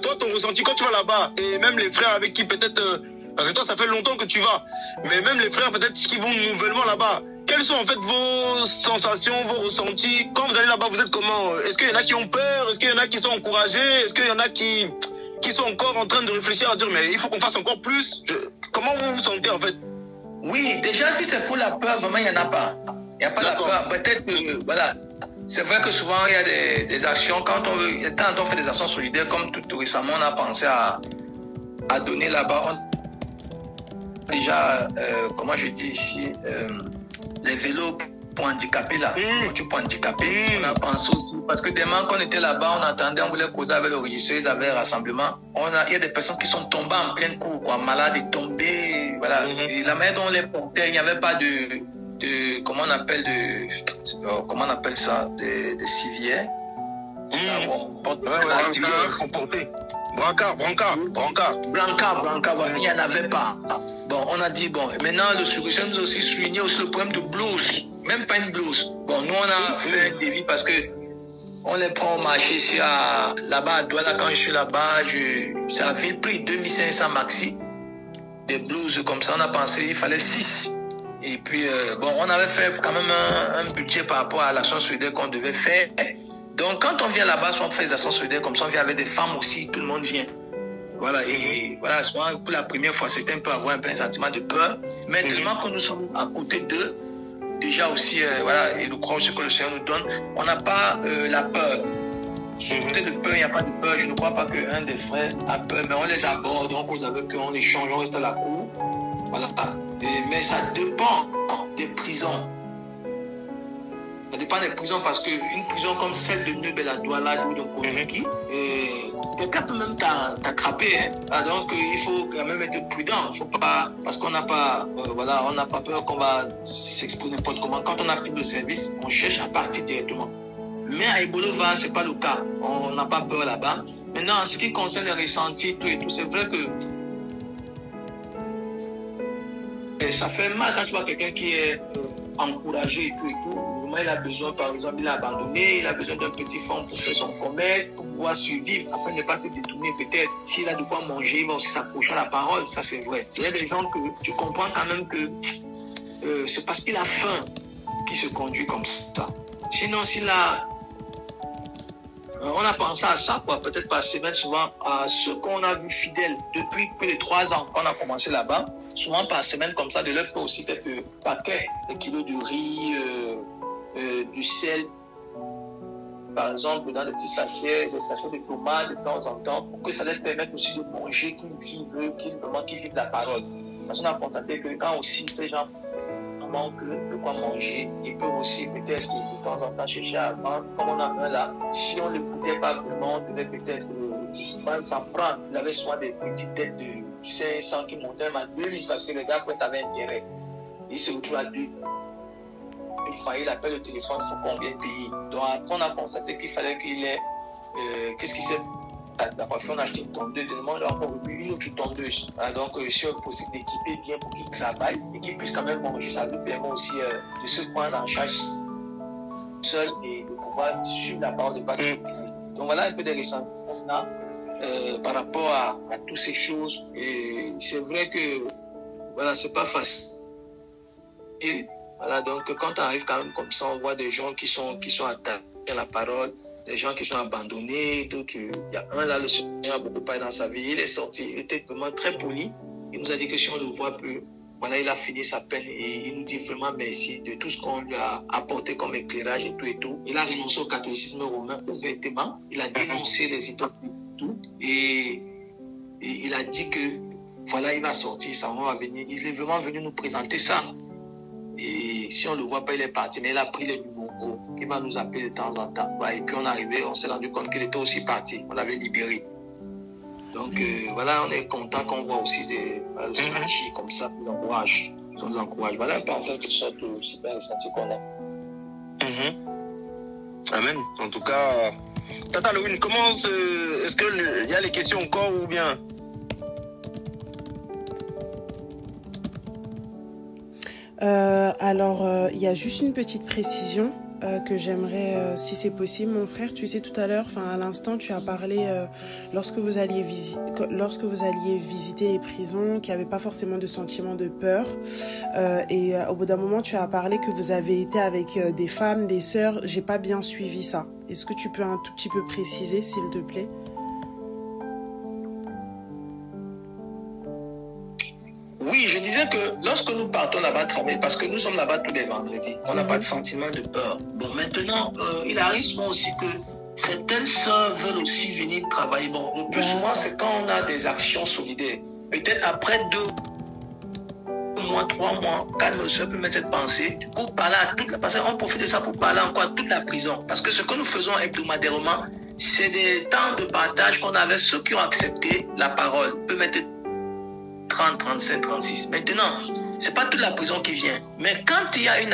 toi, ton ressenti quand tu vas là-bas, et même les frères avec qui peut-être, parce que toi, ça fait longtemps que tu vas, mais même les frères peut-être qui vont nouvellement là-bas, quelles sont en fait vos sensations, vos ressentis? Quand vous allez là-bas, vous êtes comment? Est-ce qu'il y en a qui ont peur? Est-ce qu'il y en a qui sont encouragés? Est-ce qu'il y en a qui sont encore en train de réfléchir à dire, mais il faut qu'on fasse encore plus? Comment vous vous sentez en fait? Oui, déjà, si c'est pour la peur, vraiment, il n'y en a pas. Il n'y a pas la peur. Peut-être que, voilà, c'est vrai que souvent, il y a des actions. Quand on fait des actions solidaires, comme tout récemment, on a pensé à donner là-bas. Déjà, comment je dis ici, les vélos pour handicapés, là. Tu peux handicaper. On a pensé aussi, parce que demain, quand on était là-bas, on attendait, on voulait causer avec le régisseur, ils avaient un rassemblement. Il y a des personnes qui sont tombées en pleine cour, quoi, malades et tombées. Voilà. Et la manière dont on les portait, il n'y avait pas de comment on appelle ça, de civière. Brancard, voilà, il n'y en avait pas. Bon, on a dit, bon, maintenant le sous-région nous a aussi souligné aussi le problème de blouse, même pas une blouse. Bon, nous on a fait un devis parce que on les prend au marché ici là-bas à Douala. Quand je suis là-bas, ça avait pris 2500 maxi, des blouses comme ça. On a pensé, il fallait 6. Et puis, bon, on avait fait quand même un budget par rapport à l'action solidaire qu'on devait faire. Donc, quand on vient là-bas, soit on fait des actions solidaires, comme ça, on vient avec des femmes aussi, tout le monde vient. Voilà, et voilà, souvent, pour la première fois, c'était un peu avoir un sentiment de peur. Mais tellement que nous sommes à côté d'eux, déjà aussi, voilà, et nous croyons ce que le Seigneur nous donne, on n'a pas la peur. Côté de peur, il n'y a pas de peur. Je ne crois pas qu'un des frères a peur, mais on les aborde, donc on savait qu'on échange, on reste à la cour. Voilà. Mais ça dépend des prisons. Ça dépend des prisons parce qu'une prison comme celle de Nebela Douala ou de Konoki, quelqu'un peut même t'attraper. Hein. Donc il faut quand même être prudent. Il faut pas, parce qu'on n'a pas, voilà, on n'a pas peur qu'on va s'exposer n'importe comment. Quand on a fini le service, on cherche à partir directement. Mais à Ibolova, ce n'est pas le cas. On n'a pas peur là-bas. Maintenant, en ce qui concerne les ressentis, tout et tout, c'est vrai que ça fait mal quand tu vois quelqu'un qui est encouragé et tout et tout. Il a besoin, par exemple, il a abandonné, il a besoin d'un petit fonds pour faire son commerce, pour pouvoir survivre, afin de ne pas se détourner peut-être. S'il a de quoi manger, il va aussi s'approcher à la parole, ça c'est vrai. Il y a des gens que tu comprends quand même que c'est parce qu'il a faim qu'il se conduit comme ça. Sinon, s'il a... on a pensé à ça, quoi, peut-être par semaine, souvent, à ceux qu'on a vu fidèles depuis plus de 3 ans qu'on a commencé là-bas. Souvent par semaine comme ça, de leur faire aussi quelques paquets, des kilos de riz, du sel, par exemple, dans des petits sachets, des sachets de tomates de temps en temps, pour que ça leur permette aussi de manger, qu'ils vivent la parole. Parce qu'on a constaté que quand aussi ces gens manquent de quoi manger, ils peuvent aussi peut-être de temps en temps chercher à vendre, comme on a un là. Si on ne l'écoutait pas vraiment, on devait peut-être s'en prendre. Il avait souvent des petites têtes de 500 qui montaient même à 2000 parce que le gars peut avoir intérêt. Il se retrouve à 2. il fallait l'appeler le téléphone, il faut qu'on vienne payer. Donc après, on a constaté qu'il fallait qu'il ait, qu'est-ce qui s'est D'abord, on a acheté une tondeuse, on a encore une autre tondeuse. Donc, si on possible d'équiper bien pour qu'il travaille et qu'il puisse quand même manger, ça nous permet aussi de se prendre en charge seul et de pouvoir suivre la parole de passer. Donc, voilà un peu des ressentis qu'on a par rapport à toutes ces choses. Et c'est vrai que, voilà, c'est pas facile. Et, voilà, donc, quand on arrive quand même comme ça, on voit des gens qui sont attachés à la parole. Des gens qui sont abandonnés, d'autres, il y a un là, le Seigneur a beaucoup parlé dans sa vie, il est sorti, il était vraiment très poli, il nous a dit que si on le voit peu, voilà, il a fini sa peine et il nous dit vraiment merci de tout ce qu'on lui a apporté comme éclairage et tout et tout. Il a renoncé au catholicisme romain ouvertement, il a dénoncé les idoles et tout, et il a dit que, voilà, il va sortir, ça va venir, il est vraiment venu nous présenter ça. Et si on ne le voit pas, il est parti, mais il a pris les numéros. Il va nous appeler de temps en temps. Et puis on est arrivé, on s'est rendu compte qu'il était aussi parti. On l'avait libéré. Donc voilà, on est content qu'on voit aussi des stratégies comme ça qui nous encouragent. Voilà un peu en quelque sorte le super ressenti qu'on a. Amen. En tout cas, Tata Lewin, comment est-ce qu'il y a les questions encore ou bien? Alors, il y a juste une petite précision que j'aimerais, si c'est possible, mon frère. Tu sais, tout à l'heure, à l'instant, tu as parlé lorsque vous alliez visiter les prisons, qu'il n'y avait pas forcément de sentiment de peur. Et au bout d'un moment, tu as parlé que vous avez été avec des femmes, des sœurs. J'ai pas bien suivi ça. Est-ce que tu peux un tout petit peu préciser, s'il te plaît? Oui, je disais que lorsque nous partons là-bas travailler, parce que nous sommes là-bas tous les vendredis, on n'a pas de sentiment de peur. Bon, maintenant, il arrive souvent aussi que certaines sœurs veulent aussi venir travailler. Bon, le plus souvent, c'est quand on a des actions solidaires. Peut-être après 2 mois, 3 mois, quand le sœur peut mettre cette pensée pour parler à toute la personne, on profite de ça pour parler encore à toute la prison. Parce que ce que nous faisons hebdomadairement, c'est des temps de partage qu'on avait ceux qui ont accepté la parole. On peut mettre 30, 35, 36. Maintenant, c'est pas toute la prison qui vient. Mais quand il y a une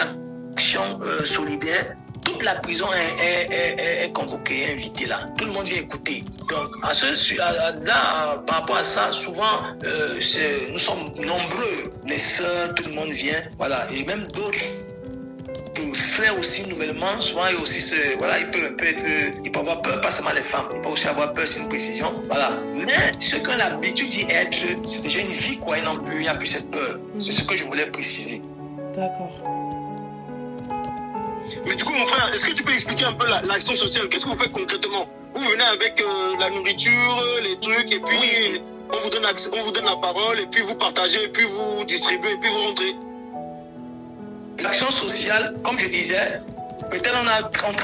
action solidaire, toute la prison est convoquée, invitée là. Tout le monde vient écouter. Donc, là, par rapport à ça, souvent, nous sommes nombreux. Les sœurs, tout le monde vient. Voilà. Et même d'autres frères aussi, nouvellement, souvent, il peut avoir peur, pas seulement les femmes. Il peut aussi avoir peur, c'est une précision. Voilà. Mais ce qu'on a l'habitude d'y être, c'est déjà une vie, quoi. Il n'y a plus cette peur. C'est ce que je voulais préciser. D'accord. Mais du coup, mon frère, est-ce que tu peux expliquer un peu l'action sociale? Qu'est-ce que vous faites concrètement? Vous venez avec la nourriture, les trucs, et puis on vous donne la parole, et puis vous partagez, et puis vous distribuez, et puis vous rentrez. L'action sociale, comme je disais, peut-être on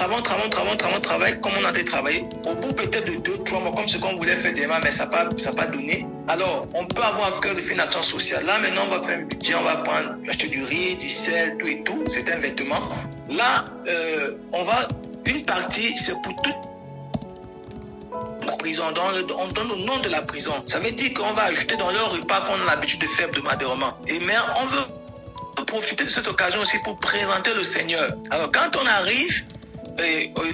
travaille comme on a été travaillé. Au bout peut-être de 2-3 mois, comme ce qu'on voulait faire demain, mais ça n'a pas donné. Alors, on peut avoir un cœur de faire une action sociale. Là, maintenant, on va faire un budget, on va acheter du riz, du sel, tout et tout. C'est un vêtement. Là, une partie, c'est pour toute la prison. On donne le nom de la prison. Ça veut dire qu'on va ajouter dans leur repas qu'on a l'habitude de faire hebdomadairement. Mais on veut profiter de cette occasion aussi pour présenter le Seigneur. Alors, quand on arrive,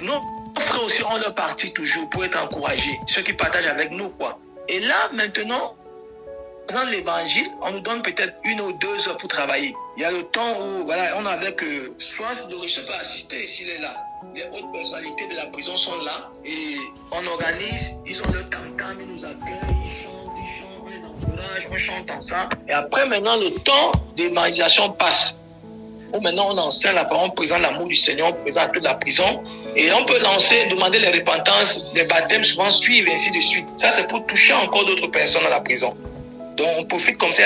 nos frères aussi ont leur partie toujours pour être encouragés. Ceux qui partagent avec nous, quoi. Et là, maintenant, dans l'évangile, on nous donne peut-être 1 ou 2 heures pour travailler. Il y a le temps où, voilà, on avait que soit le reçu peut assister, s'il est là. Les autres personnalités de la prison sont là et on organise, ils ont leur tam-tam, ils nous accueillent, ils chantent, on les encourage, on chante ensemble. Et après, maintenant, le temps d'évangélisation passe. Où maintenant, on enseigne la parole, on présente l'amour du Seigneur, on présente toute la prison. Et on peut lancer, demander les repentances, les baptêmes souvent suivent, ainsi de suite. Ça, c'est pour toucher encore d'autres personnes à la prison. Donc, on profite comme ça,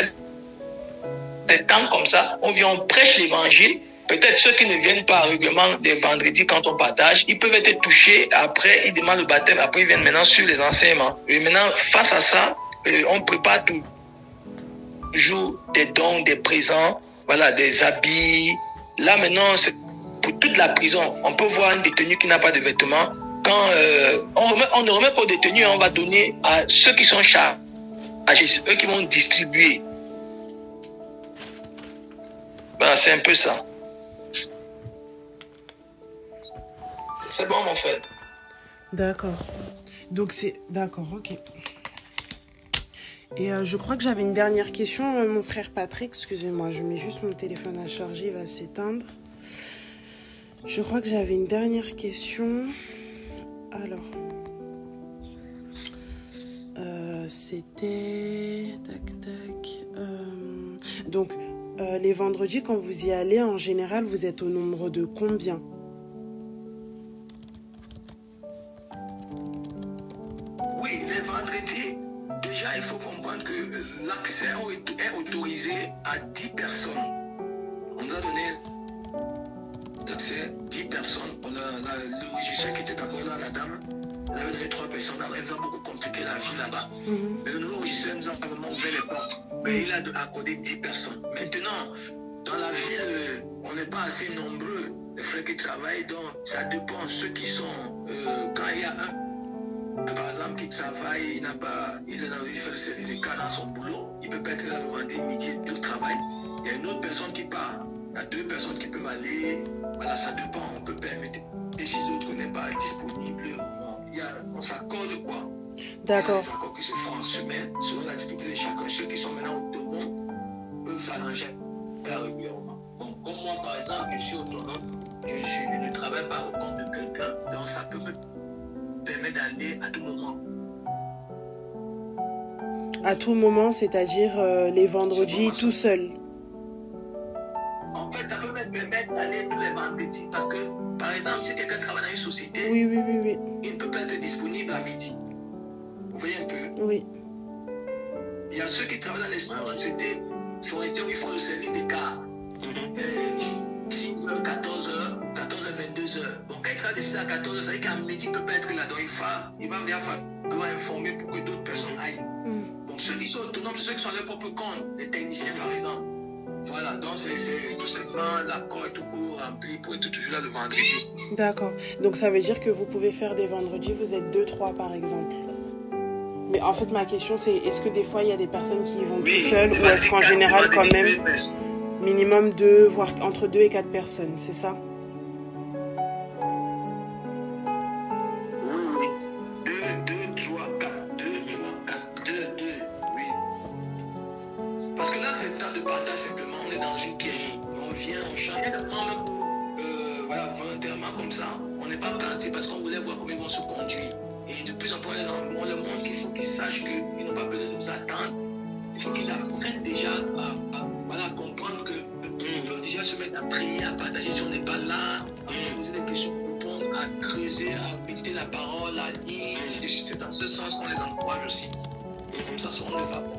des temps comme ça, on vient, on prêche l'évangile. Peut-être ceux qui ne viennent pas régulièrement des vendredis quand on partage, ils peuvent être touchés. Après, ils demandent le baptême. Après, ils viennent maintenant sur les enseignements. Et maintenant, face à ça, on prépare toujours des dons, des présents, voilà, des habits. Là, maintenant, c'est pour toute la prison. On peut voir un détenu qui n'a pas de vêtements. Quand on ne remet pas aux détenus, on va donner à ceux qui sont chargés. C'est eux qui vont distribuer. Voilà, c'est un peu ça. maximum, en fait. D'accord. Donc c'est... D'accord, ok. Et je crois que j'avais une dernière question, mon frère Patrick. Excusez-moi, je mets juste mon téléphone à charger, il va s'éteindre. Je crois que j'avais une dernière question. Alors... c'était... Tac, tac... Donc, les vendredis, quand vous y allez, en général, vous êtes au nombre de combien ? Oui, les vendredis, déjà, il faut comprendre que l'accès est autorisé à 10 personnes. On nous a donné l'accès 10 personnes. Le régisseur qui était d'abord là, la dame, elle avait donné 3 personnes. Elle nous a beaucoup compliqué la vie là-bas. Mais le nouveau régisseur nous a vraiment ouvert les portes. Mais il a accordé 10 personnes. Maintenant, dans la ville, on n'est pas assez nombreux, les frères qui travaillent, donc ça dépend. Ceux qui sont, quand il y a un, par exemple, qui travaille, il fait le service de cas dans son boulot, il peut pas être là le vendredi midi au travail. Il y a une autre personne qui part. Il y a 2 personnes qui peuvent aller. Voilà, ça dépend, on peut permettre. Et si l'autre n'est pas disponible, on s'accorde quoi. D'accord. Il y a des accords qui se font en semaine, selon la disponibilité de chacun. Ceux qui sont maintenant autonomes peuvent s'arranger régulièrement. Bon, comme moi, par exemple, je suis autonome, je ne travaille pas au compte de quelqu'un, donc ça peut me permettre d'aller à tout moment. À tout moment, c'est-à-dire les vendredis tout seul. En fait, ça peut me permettre d'aller tous les vendredis. Parce que, par exemple, si quelqu'un travaille dans une société, Oui. il ne peut pas être disponible à midi. Vous voyez un peu? Oui. Il y a ceux qui travaillent dans les sociétés forestières où ils font le service des cars. 6h, 14h, 14h, 22h. Donc, quand il travaille de 6h à 14h, ça veut dire qu'à midi, il ne peut pas être là. Donc, il va venir falloir informer pour que d'autres personnes aillent. Donc, ceux qui sont autonomes, c'est ceux qui sont à leur propre compte. Les techniciens, par exemple. Voilà, donc c'est tout simplement l'accord et tout pour remplir, pour être toujours là le vendredi. D'accord. Donc ça veut dire que vous pouvez faire des vendredis, vous êtes 2-3 par exemple. Mais en fait, ma question c'est, est-ce que des fois il y a des personnes qui y vont tout seules ou est-ce qu'en général quand même minimum 2, voire entre 2 et 4 personnes, c'est ça? Oui. 2, 3, 4, 2, oui. Parce que là, c'est le temps de partage simplement. On est dans une pièce, on vient, on change. Voilà, volontairement comme ça, on n'est pas parti parce qu'on voulait voir comment ils vont se conduire. Et de plus en plus, on leur montre qu'il faut qu'ils sachent qu'ils n'ont pas besoin de nous attendre. Il faut qu'ils apprennent déjà à comprendre qu'ils doivent déjà se mettre à prier, à partager si on n'est pas là, à poser des questions, répondre, à creuser, à méditer la parole, à lire. C'est dans ce sens qu'on les encourage aussi. Et comme ça, souvent on ne va pas.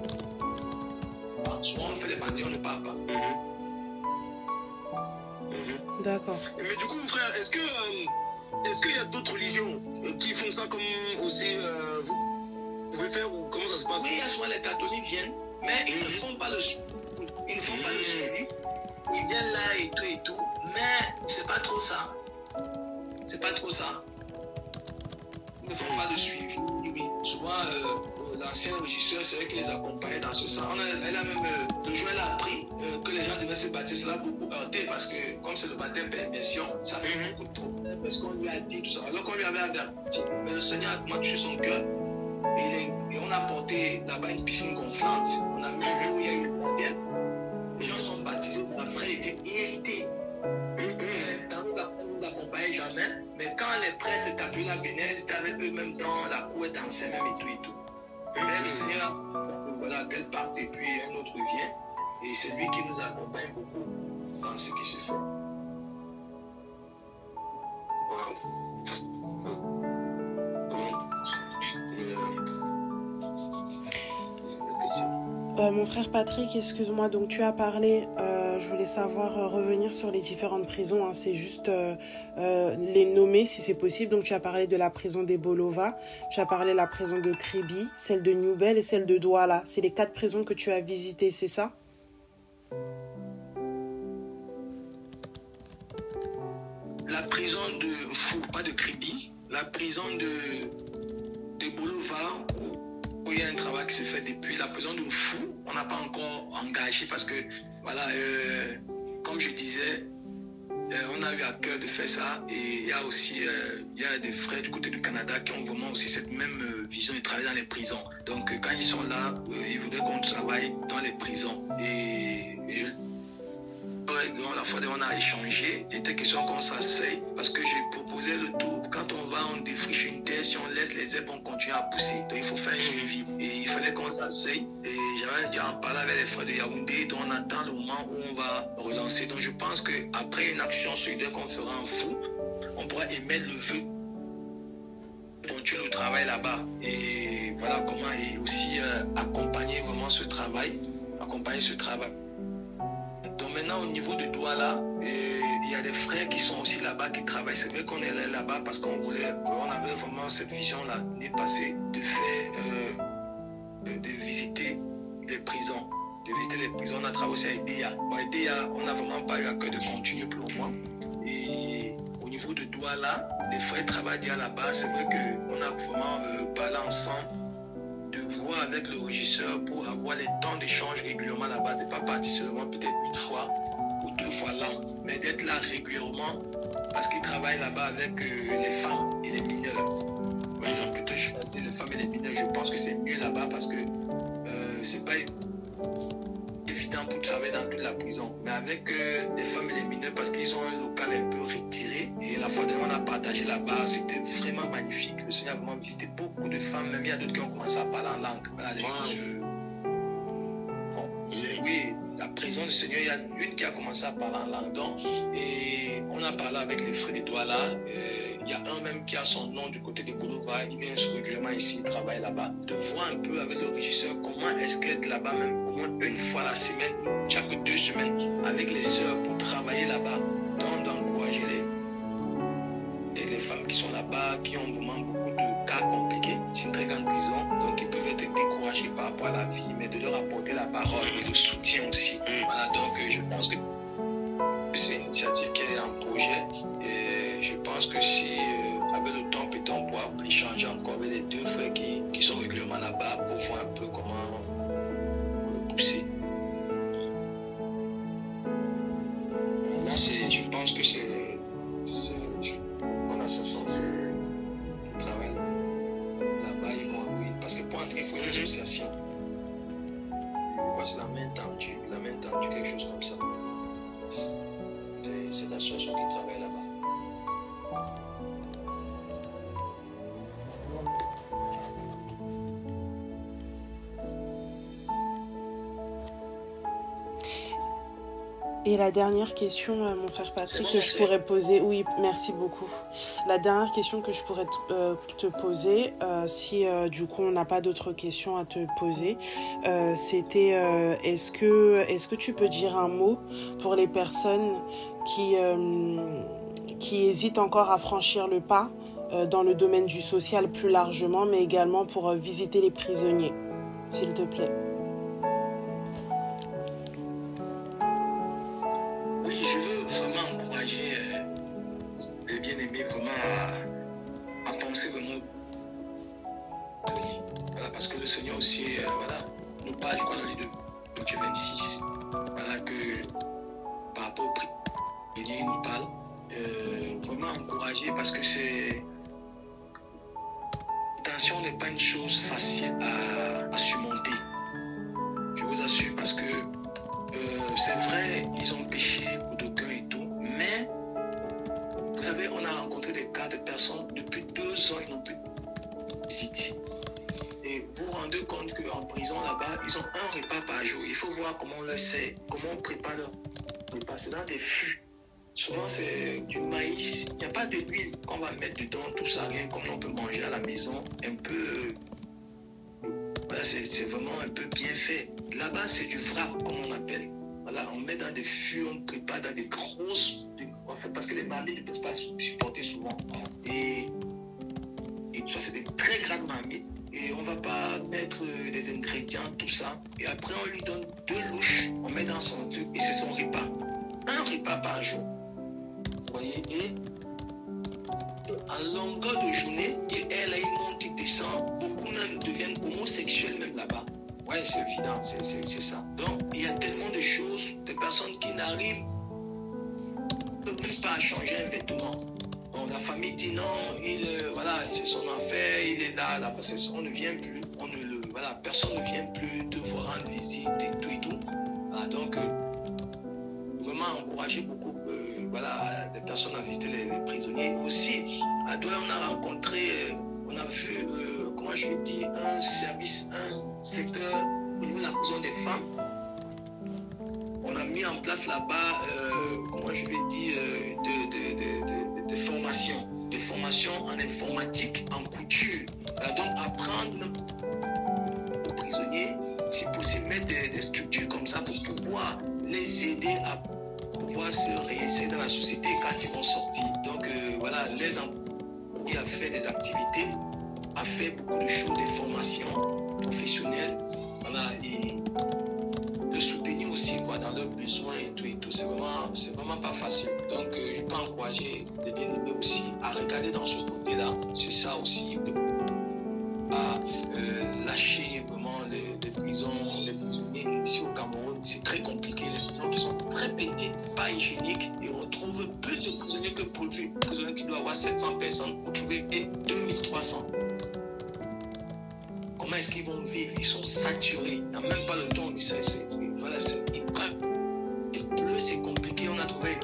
Souvent on fait des parties, on ne parle pas. D'accord. Mais du coup, frère, est-ce qu'il y a d'autres religions qui font ça comme aussi vous pouvez faire ou comment ça se passe? Oui, il y a souvent les catholiques viennent, mais ils ne font pas le suivi. Ils ne font pas le suivi. Ils viennent là et tout, mais c'est pas trop ça. C'est pas trop ça. Ils ne font pas le suivi. Oui. Souvent, l'ancien régisseur, c'est vrai qu'il les accompagne dans ce sens. Elle a même, le Joël a appris que les gens devaient se baptiser. Cela a beaucoup heurté parce que, comme c'est le baptême permission, ça fait beaucoup de problèmes. Parce qu'on lui a dit tout ça. Alors qu'on lui avait averti, mais le Seigneur a touché son cœur. Et on a porté là-bas une piscine gonflante. On a mis où il y a eu le baptême. Les gens sont baptisés, après ils étaient irrités. Nous accompagnaient jamais, mais quand les prêtres catholiques venaient, ils étaient avec eux-mêmes dans la cour et dansaient même et tout. Mais le Seigneur, voilà, qu'elle parte et puis un autre vient, et c'est lui qui nous accompagne beaucoup dans ce qui se fait. Mon frère Patrick, excuse-moi, donc tu as parlé, je voulais savoir revenir sur les différentes prisons, hein, c'est juste les nommer si c'est possible. Donc tu as parlé de la prison d'Ebolova, tu as parlé de la prison de Kribi, celle de Newbel et celle de Douala. C'est les 4 prisons que tu as visitées, c'est ça? La prison de Fou, pas de Kribi, la prison d'Ebolova, où il y a un travail qui se fait depuis la prison de Fou, on n'a pas encore engagé parce que, voilà, comme je disais, on a eu à cœur de faire ça. Et il y a aussi des frères du côté du Canada qui ont vraiment aussi cette même vision de travailler dans les prisons. Donc quand ils sont là, ils voudraient qu'on travaille dans les prisons. Et la fois où on a échangé, il était question qu'on s'asseye parce que j'ai proposé le tour. Quand on va, on défriche une terre, si on laisse les herbes, on continue à pousser. Donc il faut faire un suivi. Et il fallait qu'on s'asseye. Et j'avais déjà parlé avec les frères de Yaoundé, donc on attend le moment où on va relancer. Donc je pense qu'après une action solidaire qu'on fera en fou, on pourra émettre le vœu de continuer le travail là-bas. Et voilà comment, et aussi accompagner vraiment ce travail. Donc maintenant au niveau de Douala, il y a des frères qui sont aussi là-bas, qui travaillent. C'est vrai qu'on est allé là-bas parce qu'on avait vraiment cette vision-là l'année passée de faire, de visiter les prisons. On a travaillé aussi à EDEA. Bon, EDEA, on n'a vraiment pas eu à cœur de continuer pour le moment. Et au niveau de Douala, les frères travaillent déjà là-bas. C'est vrai qu'on a vraiment parlé ensemble de voir avec le régisseur pour avoir les temps d'échange régulièrement là-bas, de ne pas partir seulement peut-être une fois ou 2 fois l'an, mais d'être là régulièrement parce qu'ils travaillent là-bas avec les femmes et les mineurs. Ouais, plutôt choisir les femmes et les mineurs, je pense que c'est mieux là-bas parce que c'est pas évident pour travailler dans toute la prison, mais avec les femmes et les mineurs parce qu'ils ont un local un peu retiré et la fois où on a partagé là-bas, c'était vraiment magnifique. Le Seigneur a vraiment visité beaucoup de femmes, même il y a d'autres qui ont commencé à parler en langue. Voilà, les oui, la présence du Seigneur, il y a une qui a commencé à parler en langue. Donc, et on a parlé avec les frères de Douala. Il y a un même qui a son nom du côté de Boulevard. Il vient régulièrement ici, il travaille là-bas. De voir un peu avec le régisseur comment est-ce qu'être là-bas, même au moins une fois la semaine, chaque 2 semaines, avec les sœurs pour travailler là-bas. Tant d'encourager les femmes qui sont là-bas, qui ont vraiment beaucoup de cas compliqués. C'est une très grande prison, donc ils peuvent être découragés par rapport à la vie, mais de leur apporter la parole et le soutien aussi. Voilà, donc je pense que c'est une initiative qui est en projet et je pense que si avec le temps peut-être on pourra échanger encore avec les 2 frères qui sont régulièrement là-bas pour voir un peu comment pousser. Là, je pense que on a ce sens de travail là-bas, ils vont oui, parce que pour entrer il faut une association. C'est la main tendue, quelque chose comme ça. C'est l'association qui travaille là-bas. Et la dernière question, mon frère Patrick, que je pourrais poser, oui, merci beaucoup. La dernière question que je pourrais te poser, si du coup on n'a pas d'autres questions à te poser, c'était est-ce que tu peux dire un mot pour les personnes qui hésitent encore à franchir le pas dans le domaine du social plus largement, mais également pour visiter les prisonniers, s'il te plaît? Vraiment voilà, parce que le Seigneur aussi voilà, nous parle, je crois, dans les 2:26, voilà, que par rapport au prisonnier, il nous parle vraiment encourager parce que c'est l'attention n'est pas une chose facile à surmonter, je vous assure, parce que c'est vrai, ils ont péché pour de cœur et tout, mais vous savez, on a rencontré des cas de personnes depuis 2 ans, ils n'ont plus visité. Et vous vous rendez compte qu'en prison là-bas, ils ont un repas par jour. Il faut voir comment on le sait, comment on prépare leur repas. C'est dans des fûts. Souvent, c'est du maïs. Il n'y a pas de huile qu'on va mettre dedans, tout ça, rien comme on peut manger à la maison. Un peu. Voilà, c'est vraiment un peu bien fait. Là-bas, c'est du wrap, comme on appelle. Voilà, on met dans des fûts, on prépare dans des grosses. En fait, parce que les marmites ne peuvent pas supporter souvent. Et ça, c'est des très grandes marmites. Et on ne va pas mettre des ingrédients, tout ça. Et après, on lui donne 2 louches. On met dans son truc et c'est son repas. Un repas par jour. Vous voyez? Et en longueur de journée, elle monte, il descend. Beaucoup même deviennent homosexuels même là-bas. Ouais, c'est évident, c'est ça. Donc, il y a tellement de choses, de personnes qui n'arrivent plus pas changer un vêtement. Donc la famille dit non, voilà, c'est son affaire, il est là, parce qu'on ne vient plus, voilà, personne ne vient plus te voir rendre visite et tout et tout. Voilà, donc, vraiment encourager beaucoup voilà, des personnes à visiter les prisonniers. Aussi, à Douala, on a rencontré, on a vu, comment je vais dire, un service, un secteur au niveau de la prison des femmes. On a mis en place là-bas, comment je vais dire, des formations en informatique, en couture. Donc, apprendre aux prisonniers, si possible, mettre des structures comme ça pour pouvoir les aider à pouvoir se réinsérer dans la société quand ils vont sortir. Donc, voilà, les employés a fait des activités, a fait beaucoup de choses, des formations professionnelles, voilà, et de soutenir aussi quoi, dans leurs besoins et tout. C'est vraiment pas facile. Donc, je peux encourager les bien-aimés aussi à regarder dans ce côté-là. C'est ça aussi, à lâcher vraiment les prisons, les prisonniers. Ici au Cameroun, c'est très compliqué. Les prisons qui sont très petites, pas hygiéniques, et on trouve plus de prisonniers que prévu. Un prisonnier qui doit avoir 700 personnes, vous trouvez 2300. Comment est-ce qu'ils vont vivre? Ils sont saturés. Il n'y a même pas le temps. Voilà, il pleut, c'est compliqué. On a trouvé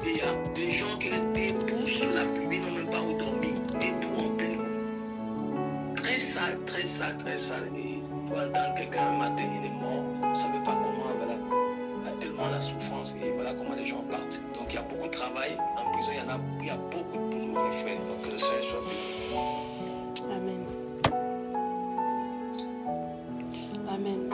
des gens qui restent debout sous la pluie, n'ont même pas où dormir. Debout en pleine eau. Très sale, très sale, très sale. Et voilà, dans quelqu'un un matin, il est mort. On ne savait pas comment. Voilà. Il y a tellement la souffrance et voilà comment les gens partent. Donc il y a beaucoup de travail. En prison, il y a beaucoup de boulot, mes frères. Donc que le Seigneur soit béni. Amen. Amen.